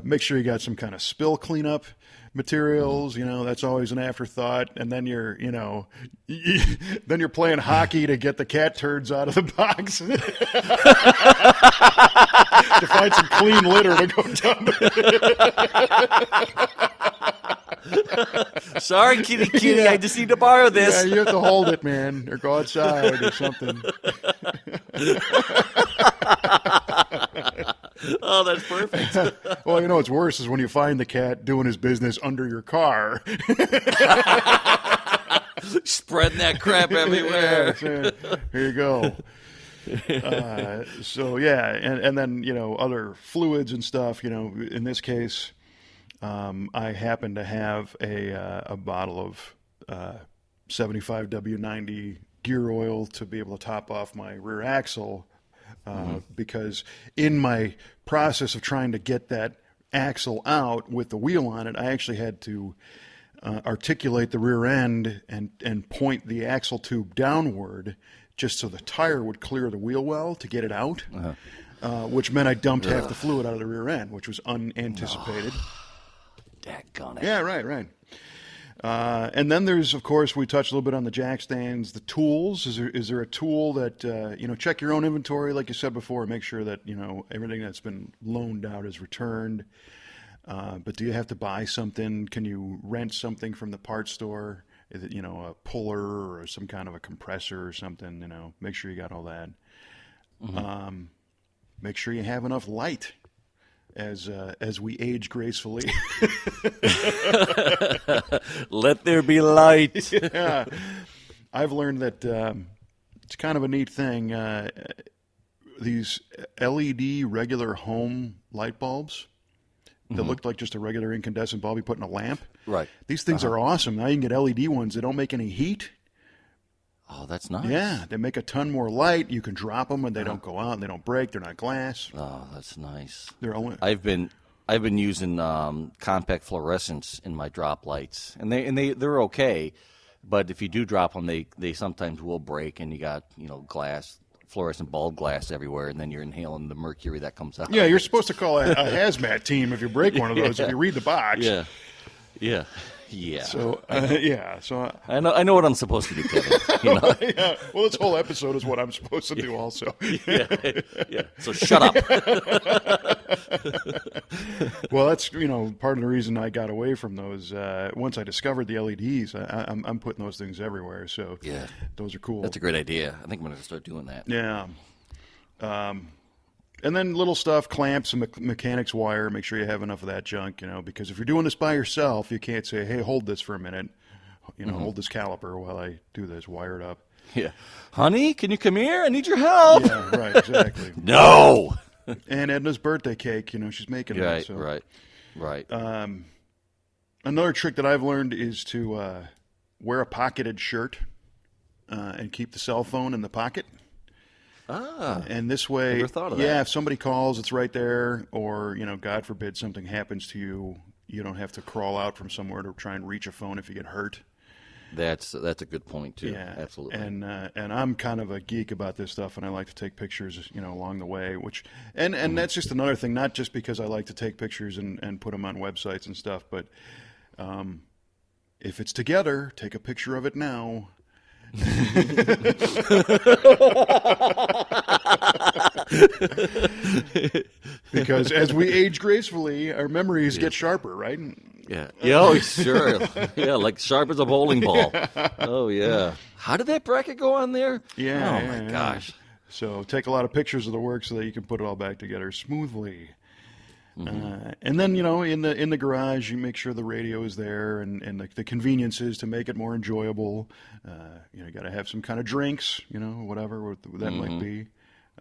Make sure you got some kind of spill cleanup materials. That's always an afterthought. And then you're playing hockey to get the cat turds out of the box to find some clean litter to go dump. Sorry, kitty, I just need to borrow this. Yeah, you have to hold it, man, or go outside or something. Oh, that's perfect. Well, what's worse is when you find the cat doing his business under your car. Spreading that crap everywhere. Yeah, here you go. And then, other fluids and stuff, in this case, I happen to have a bottle of 75 W90 gear oil to be able to top off my rear axle because in my process of trying to get that axle out with the wheel on it, I actually had to articulate the rear end and point the axle tube downward just so the tire would clear the wheel well to get it out, which meant I dumped half the fluid out of the rear end, which was unanticipated. Daggone it. Yeah, right. And then there's, of course, we touched a little bit on the jack stands, the tools. Is there a tool that, check your own inventory, like you said before, make sure that, everything that's been loaned out is returned. But do you have to buy something? Can you rent something from the parts store? a puller or some kind of a compressor or something. Make sure you got all that. Make sure you have enough light as we age gracefully. Let there be light. Yeah. I've learned that it's kind of a neat thing. These LED regular home light bulbs that look like just a regular incandescent bulb you put in a lamp. Right. These things are awesome. Now you can get LED ones that don't make any heat. Oh, that's nice. Yeah, they make a ton more light. You can drop them and they don't go out and they don't break. They're not glass. Oh, that's nice. They're only. I've been using compact fluorescents in my drop lights, and they're okay. But if you do drop them, they sometimes will break, and you got glass, fluorescent bulb glass everywhere, and then you're inhaling the mercury that comes out. Yeah, you're supposed to call a hazmat team if you break one of those. If you read the box. Yeah. So So I know what I'm supposed to do, Kevin. yeah. Well, this whole episode is what I'm supposed to do, also. Yeah. So shut up. Well, that's part of the reason I got away from those. Once I discovered the LEDs, I'm putting those things everywhere. So yeah, those are cool. That's a great idea. I think I'm going to start doing that. Yeah. And then little stuff, clamps and mechanics wire. Make sure you have enough of that junk, because if you're doing this by yourself, you can't say, hey, hold this for a minute. Hold this caliper while I do this, wire it up. Yeah. Honey, can you come here? I need your help. Yeah, right, exactly. No. And Edna's birthday cake, she's making it. Right, so. right. Another trick that I've learned is to wear a pocketed shirt and keep the cell phone in the pocket. And this way, never thought of that. Yeah, if somebody calls, it's right there, or God forbid something happens to you, you don't have to crawl out from somewhere to try and reach a phone if you get hurt. That's a good point too. Yeah, absolutely. And I'm kind of a geek about this stuff, and I like to take pictures, along the way. And that's just another thing, not just because I like to take pictures and put them on websites and stuff, but if it's together, take a picture of it now. Because as we age gracefully, our memories get sharper, right? Yeah. Oh, sure. Yeah, like sharp as a bowling ball. Oh, yeah. How did that bracket go on there? Yeah. Oh, my gosh. So take a lot of pictures of the work so that you can put it all back together smoothly. And then, in the garage, you make sure the radio is there and the conveniences to make it more enjoyable. You got to have some kind of drinks, whatever that might be.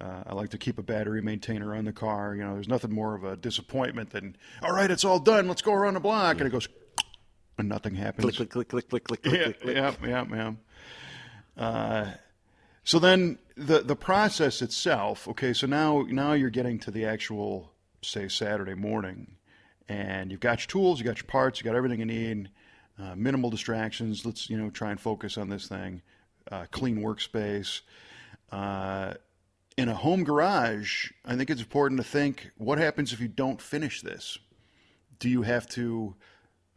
I like to keep a battery maintainer on the car. There's nothing more of a disappointment than, all right, it's all done. Let's go around the block. And it goes, and nothing happens. Click, click, click, click, click, Yeah, click, click. yeah. So then the process itself, okay, so now you're getting to the actual, say, Saturday morning, and you've got your tools, you got your parts, you got everything you need, minimal distractions. Let's, try and focus on this thing, clean workspace. In a home garage, I think it's important to think, what happens if you don't finish this? Do you have to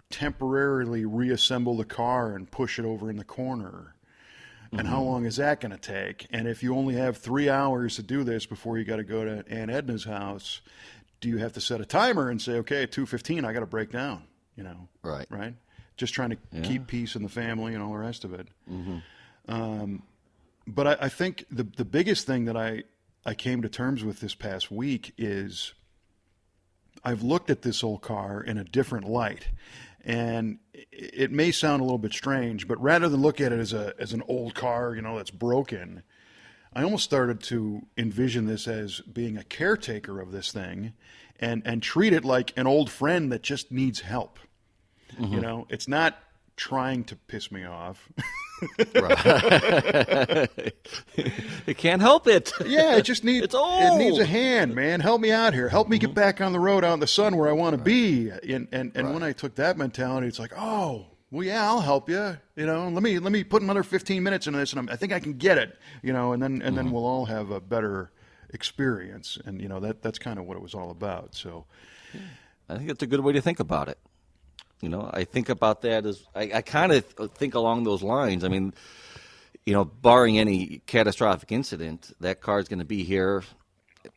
temporarily reassemble the car and push it over in the corner? And how long is that going to take? And if you only have 3 hours to do this before you got to go to Aunt Edna's house, do you have to set a timer and say, okay, at 2:15, I got to break down, Right. Right? Just trying to keep peace in the family and all the rest of it. But I think the biggest thing that I came to terms with this past week is I've looked at this old car in a different light. And it may sound a little bit strange, but rather than look at it as an old car, that's broken, I almost started to envision this as being a caretaker of this thing and treat it like an old friend that just needs help. It's not trying to piss me off. Right. It can't help it. Yeah, it just needs It's old. It needs a hand, man. Help me out here. Help me get back on the road out in the sun where I want to be. And when I took that mentality, it's like, oh, well, yeah, I'll help you. Let me put another 15 minutes into this, and I think I can get it. And then we'll all have a better experience. And that's kind of what it was all about. So, I think that's a good way to think about it. I think about that as I kind of think along those lines. I mean, barring any catastrophic incident, that car's going to be here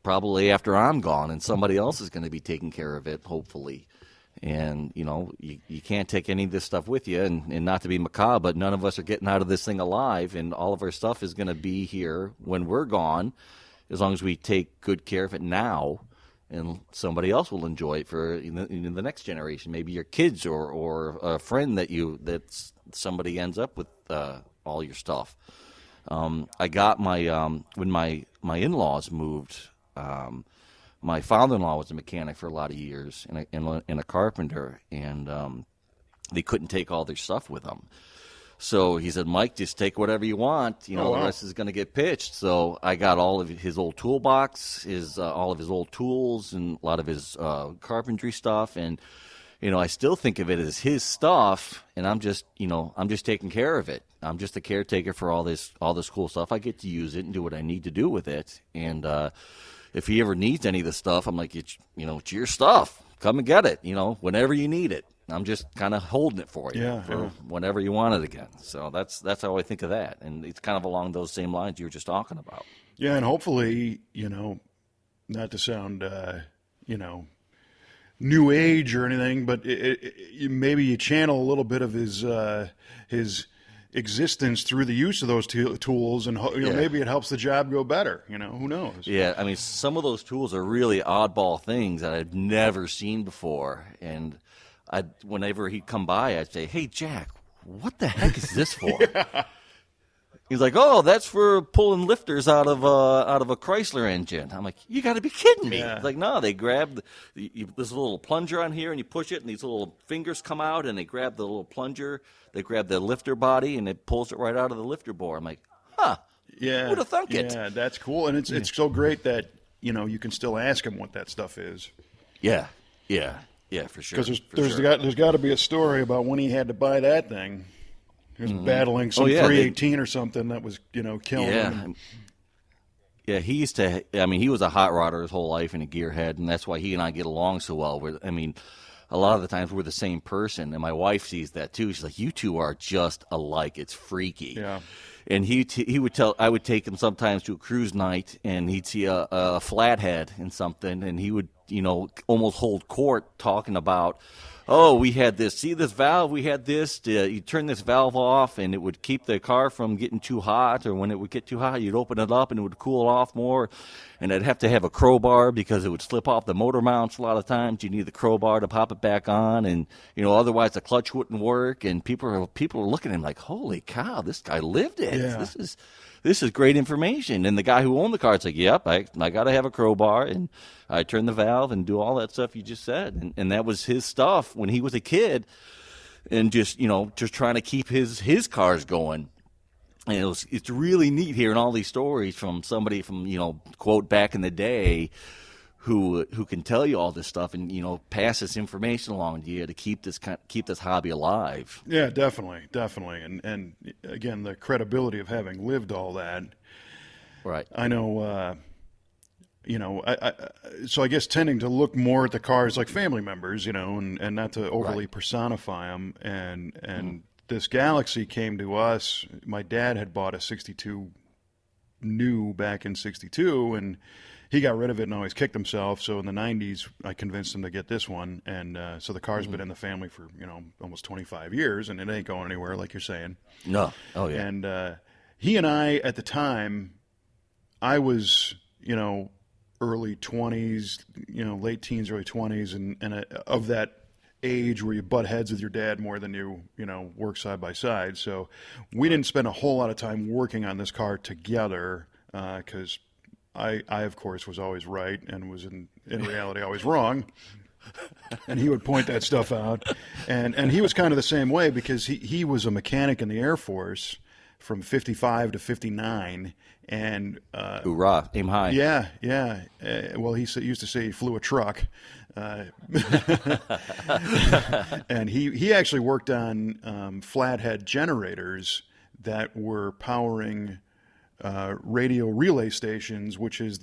probably after I'm gone, and somebody else is going to be taking care of it, hopefully. And, you can't take any of this stuff with you, and not to be macabre, but none of us are getting out of this thing alive, and all of our stuff is going to be here when we're gone, as long as we take good care of it now, and somebody else will enjoy it in the next generation, maybe your kids or a friend that somebody ends up with all your stuff. I got when my in-laws moved, my father-in-law was a mechanic for a lot of years and a carpenter, and they couldn't take all their stuff with them. So he said, Mike, just take whatever you want. The rest is going to get pitched. So I got all of his old toolbox, all of his old tools, and a lot of his carpentry stuff. And, I still think of it as his stuff, and I'm just taking care of it. I'm just a caretaker for all this cool stuff. I get to use it and do what I need to do with it. And if he ever needs any of the stuff, I'm like, it's your stuff. Come and get it, whenever you need it. I'm just kind of holding it for you whenever you want it again. So that's how I think of that. And it's kind of along those same lines you were just talking about. Yeah, and hopefully, not to sound, new age or anything, but maybe you channel a little bit of his existence through the use of those tools, and maybe it helps the job go better. Who knows? Yeah, I mean, some of those tools are really oddball things that I've never seen before, and whenever he'd come by, I'd say, "Hey, Jack, what the heck is this for?" He's like, "Oh, that's for pulling lifters out of a Chrysler engine." I'm like, "You got to be kidding me!" Yeah. He's like, "No, they grab there's a little plunger on here, and you push it, and these little fingers come out, and they grab the little plunger, they grab the lifter body, and it pulls it right out of the lifter bore." I'm like, "Huh? Yeah, who'd have thunk it?" Yeah, that's cool, and it's so great that you can still ask him what that stuff is. Yeah, for sure. Because there's got to be a story about when he had to buy that thing. He was battling some 318 or something that was, killing him. Yeah, he used to. I mean, he was a hot rodder his whole life and a gearhead, and that's why he and I get along so well. I mean, a lot of the times we're the same person, and my wife sees that too. She's like, "You two are just alike. It's freaky." Yeah. And he would tell. I would take him sometimes to a cruise night, and he'd see a flathead in something, and he would, almost hold court talking about, "Oh, we had this. See this valve? We had this. You turn this valve off, and it would keep the car from getting too hot. Or when it would get too hot, you'd open it up, and it would cool it off more. And I'd have to have a crowbar because it would slip off the motor mounts a lot of times. You need the crowbar to pop it back on, and otherwise the clutch wouldn't work. And people are looking at him like, holy cow, this guy lived it. Yeah. This is great information." And the guy who owned the car is like, "Yep, I got to have a crowbar, and I turn the valve and do all that stuff you just said." And that was his stuff when he was a kid, and just trying to keep his cars going. And it's really neat hearing all these stories from somebody from quote back in the day who can tell you all this stuff and pass this information along to you to keep this hobby alive. Yeah, definitely, and again, the credibility of having lived all that. Right. I know. So I guess tending to look more at the cars like family members, and not to overly personify them. And this Galaxy came to us. My dad had bought a 62 new back in 62, and he got rid of it and always kicked himself. So in the 90s, I convinced him to get this one. And so the car's been in the family for, almost 25 years, and it ain't going anywhere, like you're saying. No. Oh, yeah. And he and I, at the time, I was, early 20s, late teens, early 20s, and of that age where you butt heads with your dad more than you work side by side. So we didn't spend a whole lot of time working on this car together because I, of course, was always right and was in reality always wrong. And he would point that stuff out. And he was kind of the same way because he was a mechanic in the Air Force from 55 to 59. And hoorah, aim high. Yeah. Well, he used to say he flew a truck. And he actually worked on flathead generators that were powering radio relay stations, which is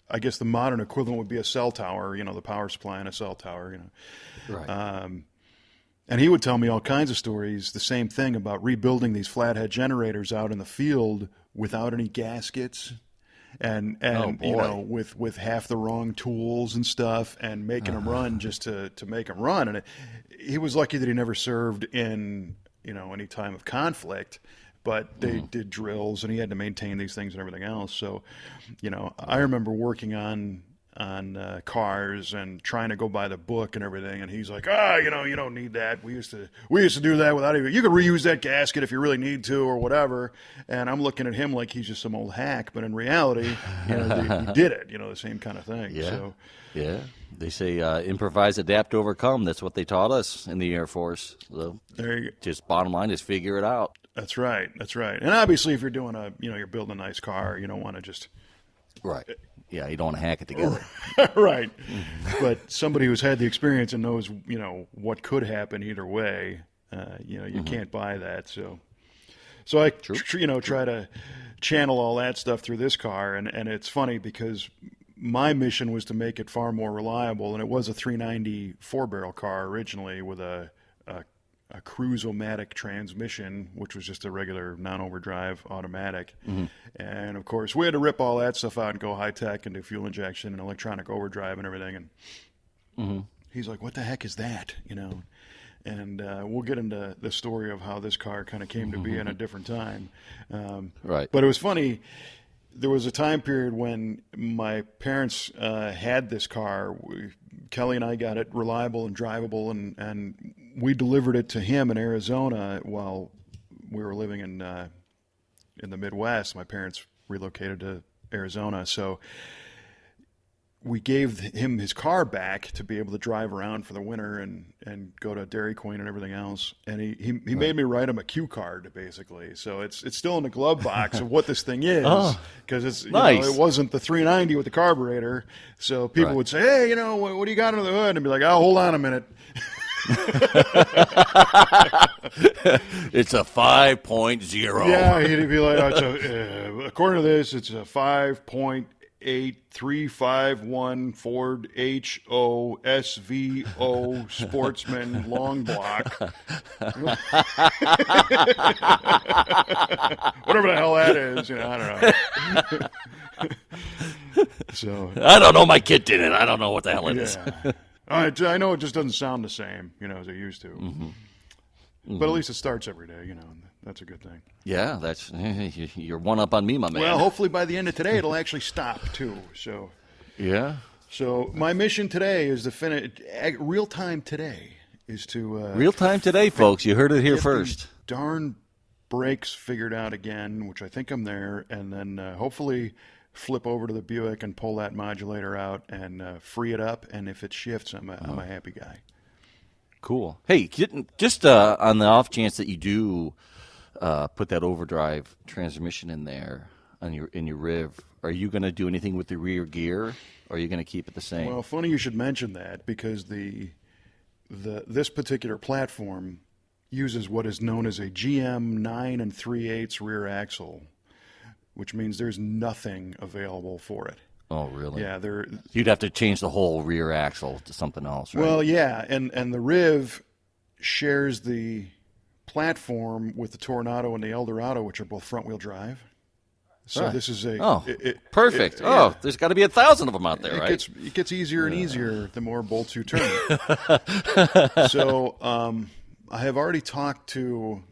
I guess the modern equivalent would be a cell tower, the power supply in a cell tower, Right. And he would tell me all kinds of stories, the same thing about rebuilding these flathead generators out in the field without any gaskets. and with half the wrong tools and stuff, and making him run just to make him run. And he was lucky that he never served in any time of conflict. But they did drills, and he had to maintain these things and everything else. So, I remember working on cars and trying to go by the book and everything. And he's like, you don't need that. We used to do that without even. You could reuse that gasket if you really need to, or whatever. And I'm looking at him like he's just some old he but in reality, he did it. The same kind of thing. Yeah. So, yeah. They say improvise, adapt, overcome. That's what they taught us in the Air Force. So there you go. Just bottom line is figure it out. That's right. And obviously, if you're doing you're building a nice car, you don't want to just. Right. Yeah, you don't want to hack it together. Right. But somebody who's had the experience and knows, what could happen either way, you can't buy that. So I, try to channel all that stuff through this car. And it's funny because my mission was to make it far more reliable. And it was a 390 4-barrel car originally with a Cruise-O-Matic transmission, which was just a regular non-overdrive automatic. And, of course, we had to rip all that stuff out and go high-tech and do fuel injection and electronic overdrive and everything. And he's like, what the heck is that, And we'll get into the story of how this car kind of came to be in a different time. Right. But it was funny. There was a time period when my parents had this car. Kelly and I got it reliable and drivable, and we delivered it to him in Arizona while we were living in the Midwest. My parents relocated to Arizona, so we gave him his car back to be able to drive around for the winter and go to Dairy Queen and everything else. And he made me write him a cue card, basically. So it's still in the glove box of what this thing is, because it's nice. It wasn't the 390 with the carburetor. So people would say, hey, what do you got under the hood? And be like, oh, hold on a minute. It's a 5.0. Yeah, he'd be like, according to this, it's a 5.8351 Ford HO SVO Sportsman long block. Whatever the hell that is, I don't know. So I don't know. My kid did it. I don't know what the hell it is. I know it just doesn't sound the same, as it used to. But at least it starts every day, and that's a good thing. Yeah, you're one up on me, my man. Well, hopefully by the end of today it'll actually stop too. So yeah. So my mission today is to finish real time today. Real time today, folks. You heard it here first. Darn brakes figured out again, which I think I'm there, and then hopefully flip over to the Buick and pull that modulator out and free it up. And if it shifts, I'm a happy guy. Cool. Hey, just on the off chance that you do put that overdrive transmission in there in your Riv, are you going to do anything with the rear gear, or are you going to keep it the same? Well, funny you should mention that, because this particular platform uses what is known as a GM 9 3/8 rear axle, which means there's nothing available for it. Oh, really? Yeah, you'd have to change the whole rear axle to something else, right? Well, yeah, and the Riv shares the platform with the Tornado and the Eldorado, which are both front-wheel drive. So this is perfect. There's got to be 1,000 of them out there, right? It gets easier and easier the more bolts you turn. So I have already talked to.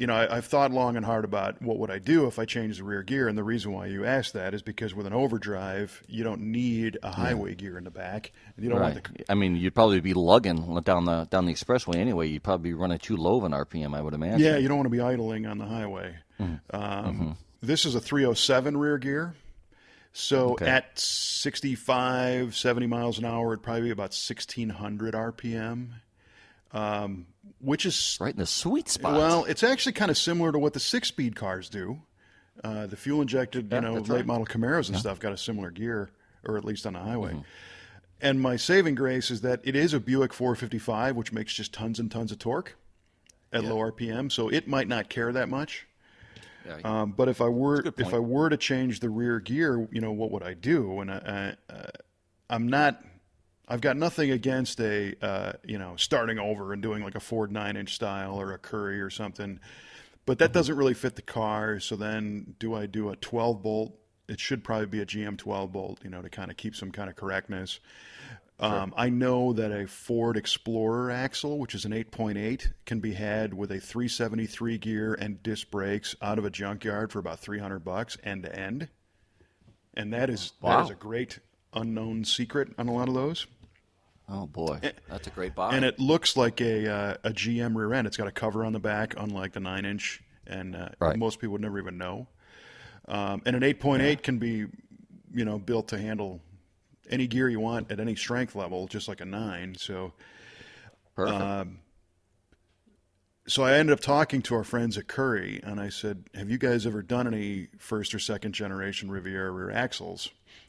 I've thought long and hard about what would I do if I changed the rear gear, and the reason why you asked that is because with an overdrive, you don't need a highway gear in the back. And you don't want I mean, you'd probably be lugging down the expressway anyway. You'd probably be running too low of an RPM, I would imagine. Yeah, you don't want to be idling on the highway. This is a 307 rear gear. So at 65, 70 miles an hour, it'd probably be about 1,600 RPM. Which is right in the sweet spot. Well, it's actually kind of similar to what the 6-speed cars do. The fuel-injected, late model Camaros and stuff got a similar gear, or at least on the highway. And my saving grace is that it is a Buick 455, which makes just tons and tons of torque at low RPM, so it might not care that much. Yeah, but if I were to change the rear gear, what would I do? And I've got nothing against starting over and doing like a Ford 9-inch style or a Curry or something, but that doesn't really fit the car. So then do I do a 12-bolt it should probably be a GM 12 bolt, to kind of keep some kind of correctness. Sure. I know that a Ford Explorer axle, which is an 8.8, can be had with a 373 gear and disc brakes out of a junkyard for about $300 end to end. And that is a great unknown secret on a lot of those. Oh boy, that's a great buy. And it looks like a GM rear end. It's got a cover on the back, unlike the 9-inch, and most people would never even know. And an 8.8 can be, built to handle any gear you want at any strength level, just like a 9. So, Perfect. So I ended up talking to our friends at Curry, and I said, "Have you guys ever done any first or second generation Riviera rear axles?"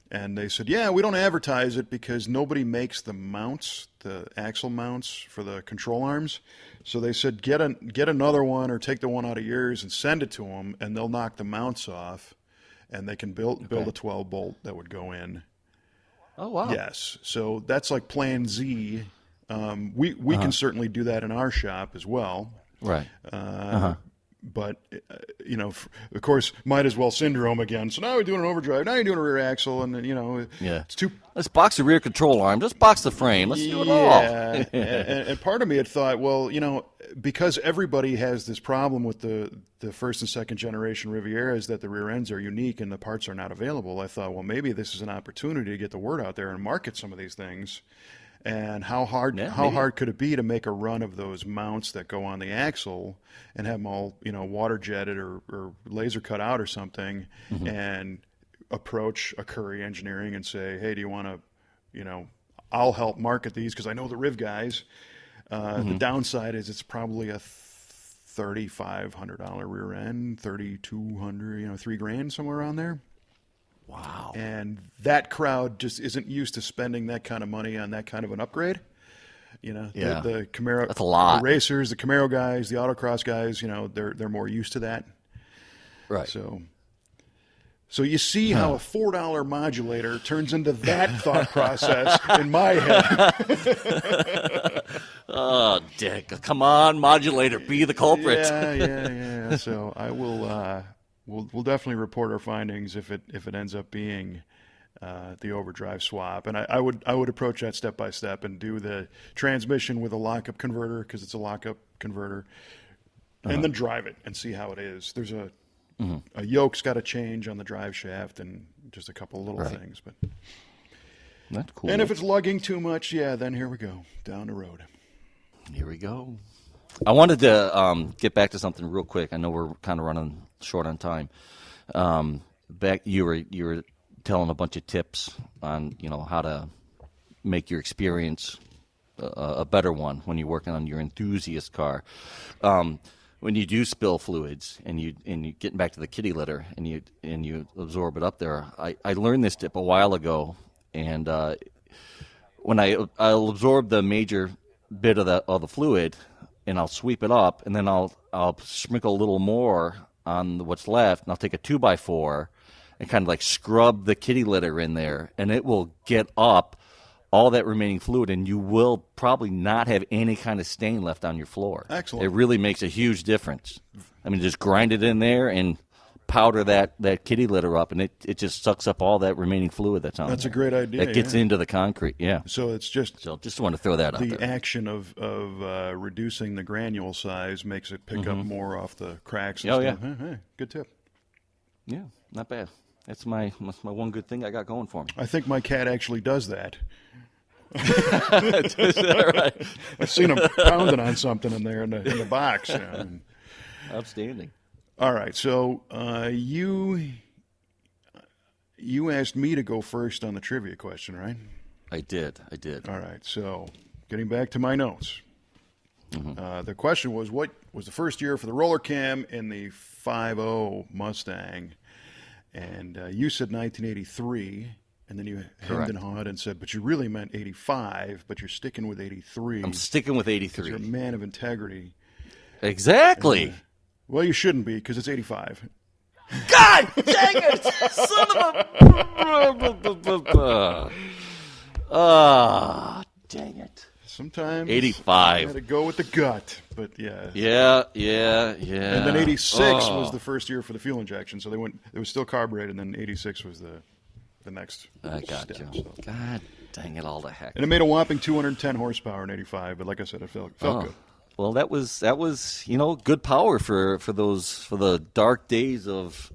And they said, "Yeah, we don't advertise it because nobody makes the mounts, the axle mounts for the control arms." So they said, "Get another one or take the one out of yours and send it to them, and they'll knock the mounts off, and they can build a 12 bolt that would go in." Oh wow. Yes. So that's like Plan Z. We can certainly do that in our shop as well. Right. But, of course, might as well syndrome again. So now we're doing an overdrive. Now you're doing a rear axle. And, it's too. Let's box the rear control arm. Just box the frame. Let's do it all. Yeah. and part of me had thought, well, because everybody has this problem with the first and second generation Rivieras that the rear ends are unique and the parts are not available, I thought, well, maybe this is an opportunity to get the word out there and market some of these things. And how hard could it be to make a run of those mounts that go on the axle and have them all, water jetted or laser cut out or something, and approach a Curry Engineering and say, "Hey, do you want to, I'll help market these because I know the Riv guys." The downside is it's probably a $3,500 rear end, $3,200, $3,000 somewhere around there. Wow. And that crowd just isn't used to spending that kind of money on that kind of an upgrade. The Camaro, that's a lot. The racers, the Camaro guys, the autocross guys, they're more used to that. Right. So you see how a $4 modulator turns into that thought process in my head. Oh, Dick. Come on, modulator. Be the culprit. Yeah. So I will... We'll definitely report our findings if it ends up being the overdrive swap, and I would approach that step by step and do the transmission with a lockup converter because it's a lockup converter, and then drive it and see how it is. There's a yoke's got to change on the drive shaft and just a couple of little things, but that's cool. And if it's lugging too much, then here we go down the road. Here we go. I wanted to get back to something real quick. I know we're kind of running short on time. You were telling a bunch of tips on how to make your experience a better one when you're working on your enthusiast car. When you do spill fluids and you getting back to the kitty litter and you absorb it up there, I learned this tip a while ago, and when I'll absorb the major bit of the fluid, and I'll sweep it up, and then I'll sprinkle a little more on what's left, and I'll take a 2x4 and kind of like scrub the kitty litter in there, and it will get up all that remaining fluid, and you will probably not have any kind of stain left on your floor. Excellent. It really makes a huge difference. I mean, just grind it in there and powder that kitty litter up, and it just sucks up all that remaining fluid that's on there. That's a great idea. That gets into the concrete, yeah. So it's just want to throw that out there. The action of reducing the granule size makes it pick up more off the cracks and stuff. Yeah. Hey, good tip. Yeah, not bad. That's my one good thing I got going for me. I think my cat actually does that. Is that right? I've seen him pounding on something in there in the box. Outstanding. All right, so you asked me to go first on the trivia question, right? I did. All right, so getting back to my notes. The question was, what was the first year for the roller cam in the 5.0 Mustang? And you said 1983, and then you hemmed and hawed and said, but you really meant 85, but you're sticking with 83. I'm sticking with 83. You're a man of integrity. Exactly. Well, you shouldn't be, because it's 85. God dang it! Son of a... dang it. sometimes 85. you had to go with the gut, but yeah. Yeah. And then 86 was the first year for the fuel injection, so it was still carbureted, and then 86 was the next I got step. you. So. God dang it all to heck. And it made a whopping 210 horsepower in 85, but like I said, it felt good. Well, that was good power for the dark days of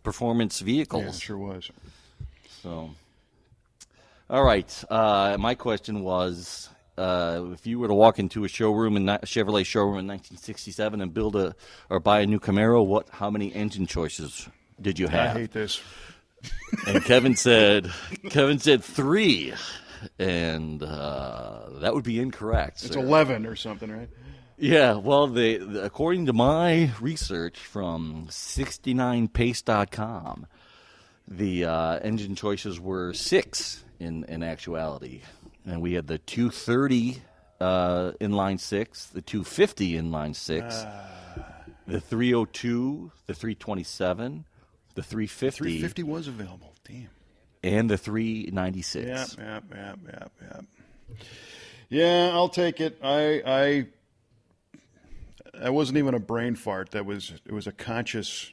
performance vehicles. Yeah, it sure was. So, all right. My question was, if you were to walk into a Chevrolet showroom in 1967 and build or buy a new Camaro, how many engine choices did you have? I hate this. And Kevin said 3, and that would be incorrect. It's sir. 11 or something, right? Yeah, well, according to my research from 69pace.com, the engine choices were 6 in actuality. And we had the 230 inline 6, the 250 inline 6, the 302, the 327, the 350. 350 was available. Damn. And the 396. Yeah, I'll take it. I wasn't even a brain fart. It was a conscious.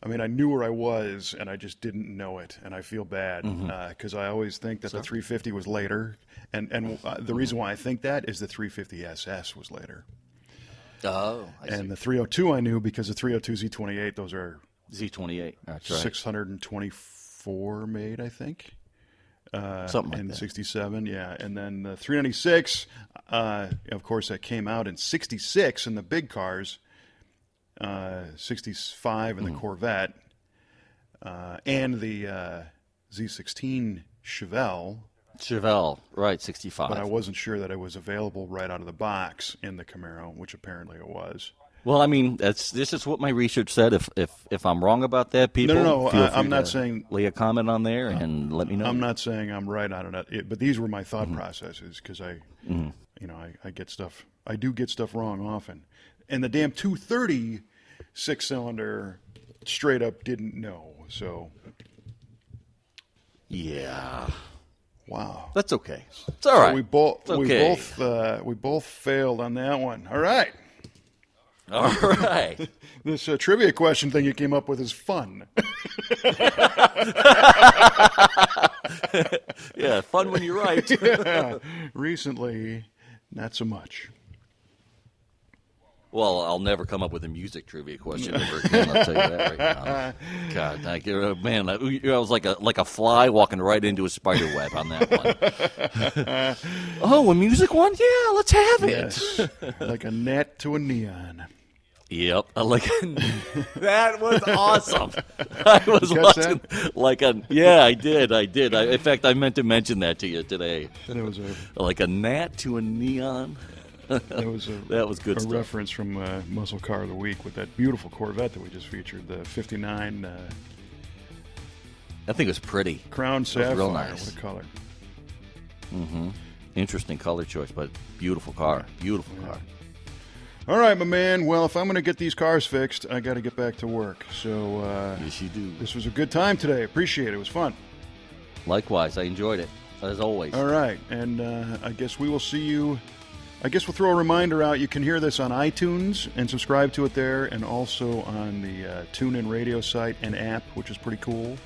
I mean, I knew where I was, and I just didn't know it, and I feel bad because I always think that the 350 was later, and the reason why I think that is the 350 SS was later. Oh, I see. And the 302 I knew because the 302 Z28, those are Z28. That's right. 624 made, I think. Something like in that. 67, yeah. And then the 396, of course, that came out in 66 in the big cars, 65 in the Corvette, and the Z16 Chevelle, right, 65. but I wasn't sure that it was available right out of the box in the Camaro, which apparently it was. Well, I mean, this is what my research said. If I'm wrong about that, people, No, feel free I'm not to saying lay a comment on there and let me know. I'm not saying I'm right on it, but these were my thought processes because I get stuff. I do get stuff wrong often, and the damn 230 6-cylinder straight up didn't know. So, yeah, wow, that's okay. It's all right. We both failed on that one. All right. All right. This trivia question thing you came up with is fun. Yeah, fun when you're right. Yeah. Recently, not so much. Well, I'll never come up with a music trivia question ever again. I'll tell you that right now. God, man, I was like a fly walking right into a spider web on that one. Oh, a music one? Yeah, let's have it. Yes. Like a gnat to a neon. Yep, that was awesome. I was watching I did. In fact, I meant to mention that to you today. There was like a gnat to a neon. that was good a stuff. reference from Muscle Car of the Week with that beautiful Corvette that we just featured, the 59 I think it was pretty. Crown Sapphire. Real nice. What a color. Mm-hmm. Interesting color choice, but beautiful car. Beautiful car. All right, my man. Well, if I'm going to get these cars fixed, I got to get back to work. So yes, you do. This was a good time today. Appreciate it. It was fun. Likewise, I enjoyed it, as always. All right, and I guess we will see you. I guess we'll throw a reminder out. You can hear this on iTunes and subscribe to it there, and also on the TuneIn Radio site and app, which is pretty cool,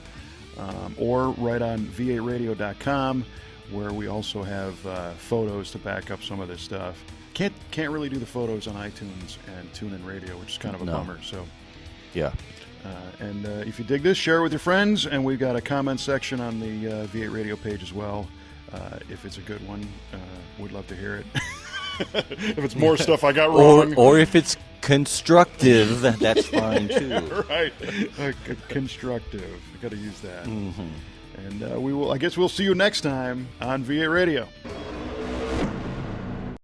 or right on v8radio.com, where we also have photos to back up some of this stuff. Can't really do the photos on iTunes and TuneIn Radio, which is kind of a bummer. So, yeah. And if you dig this, share it with your friends. And we've got a comment section on the V8 Radio page as well. If it's a good one, we'd love to hear it. If it's more stuff I got wrong, or if it's constructive, that's fine too. Right, constructive. You got to use that. And I guess we'll see you next time on V8 Radio.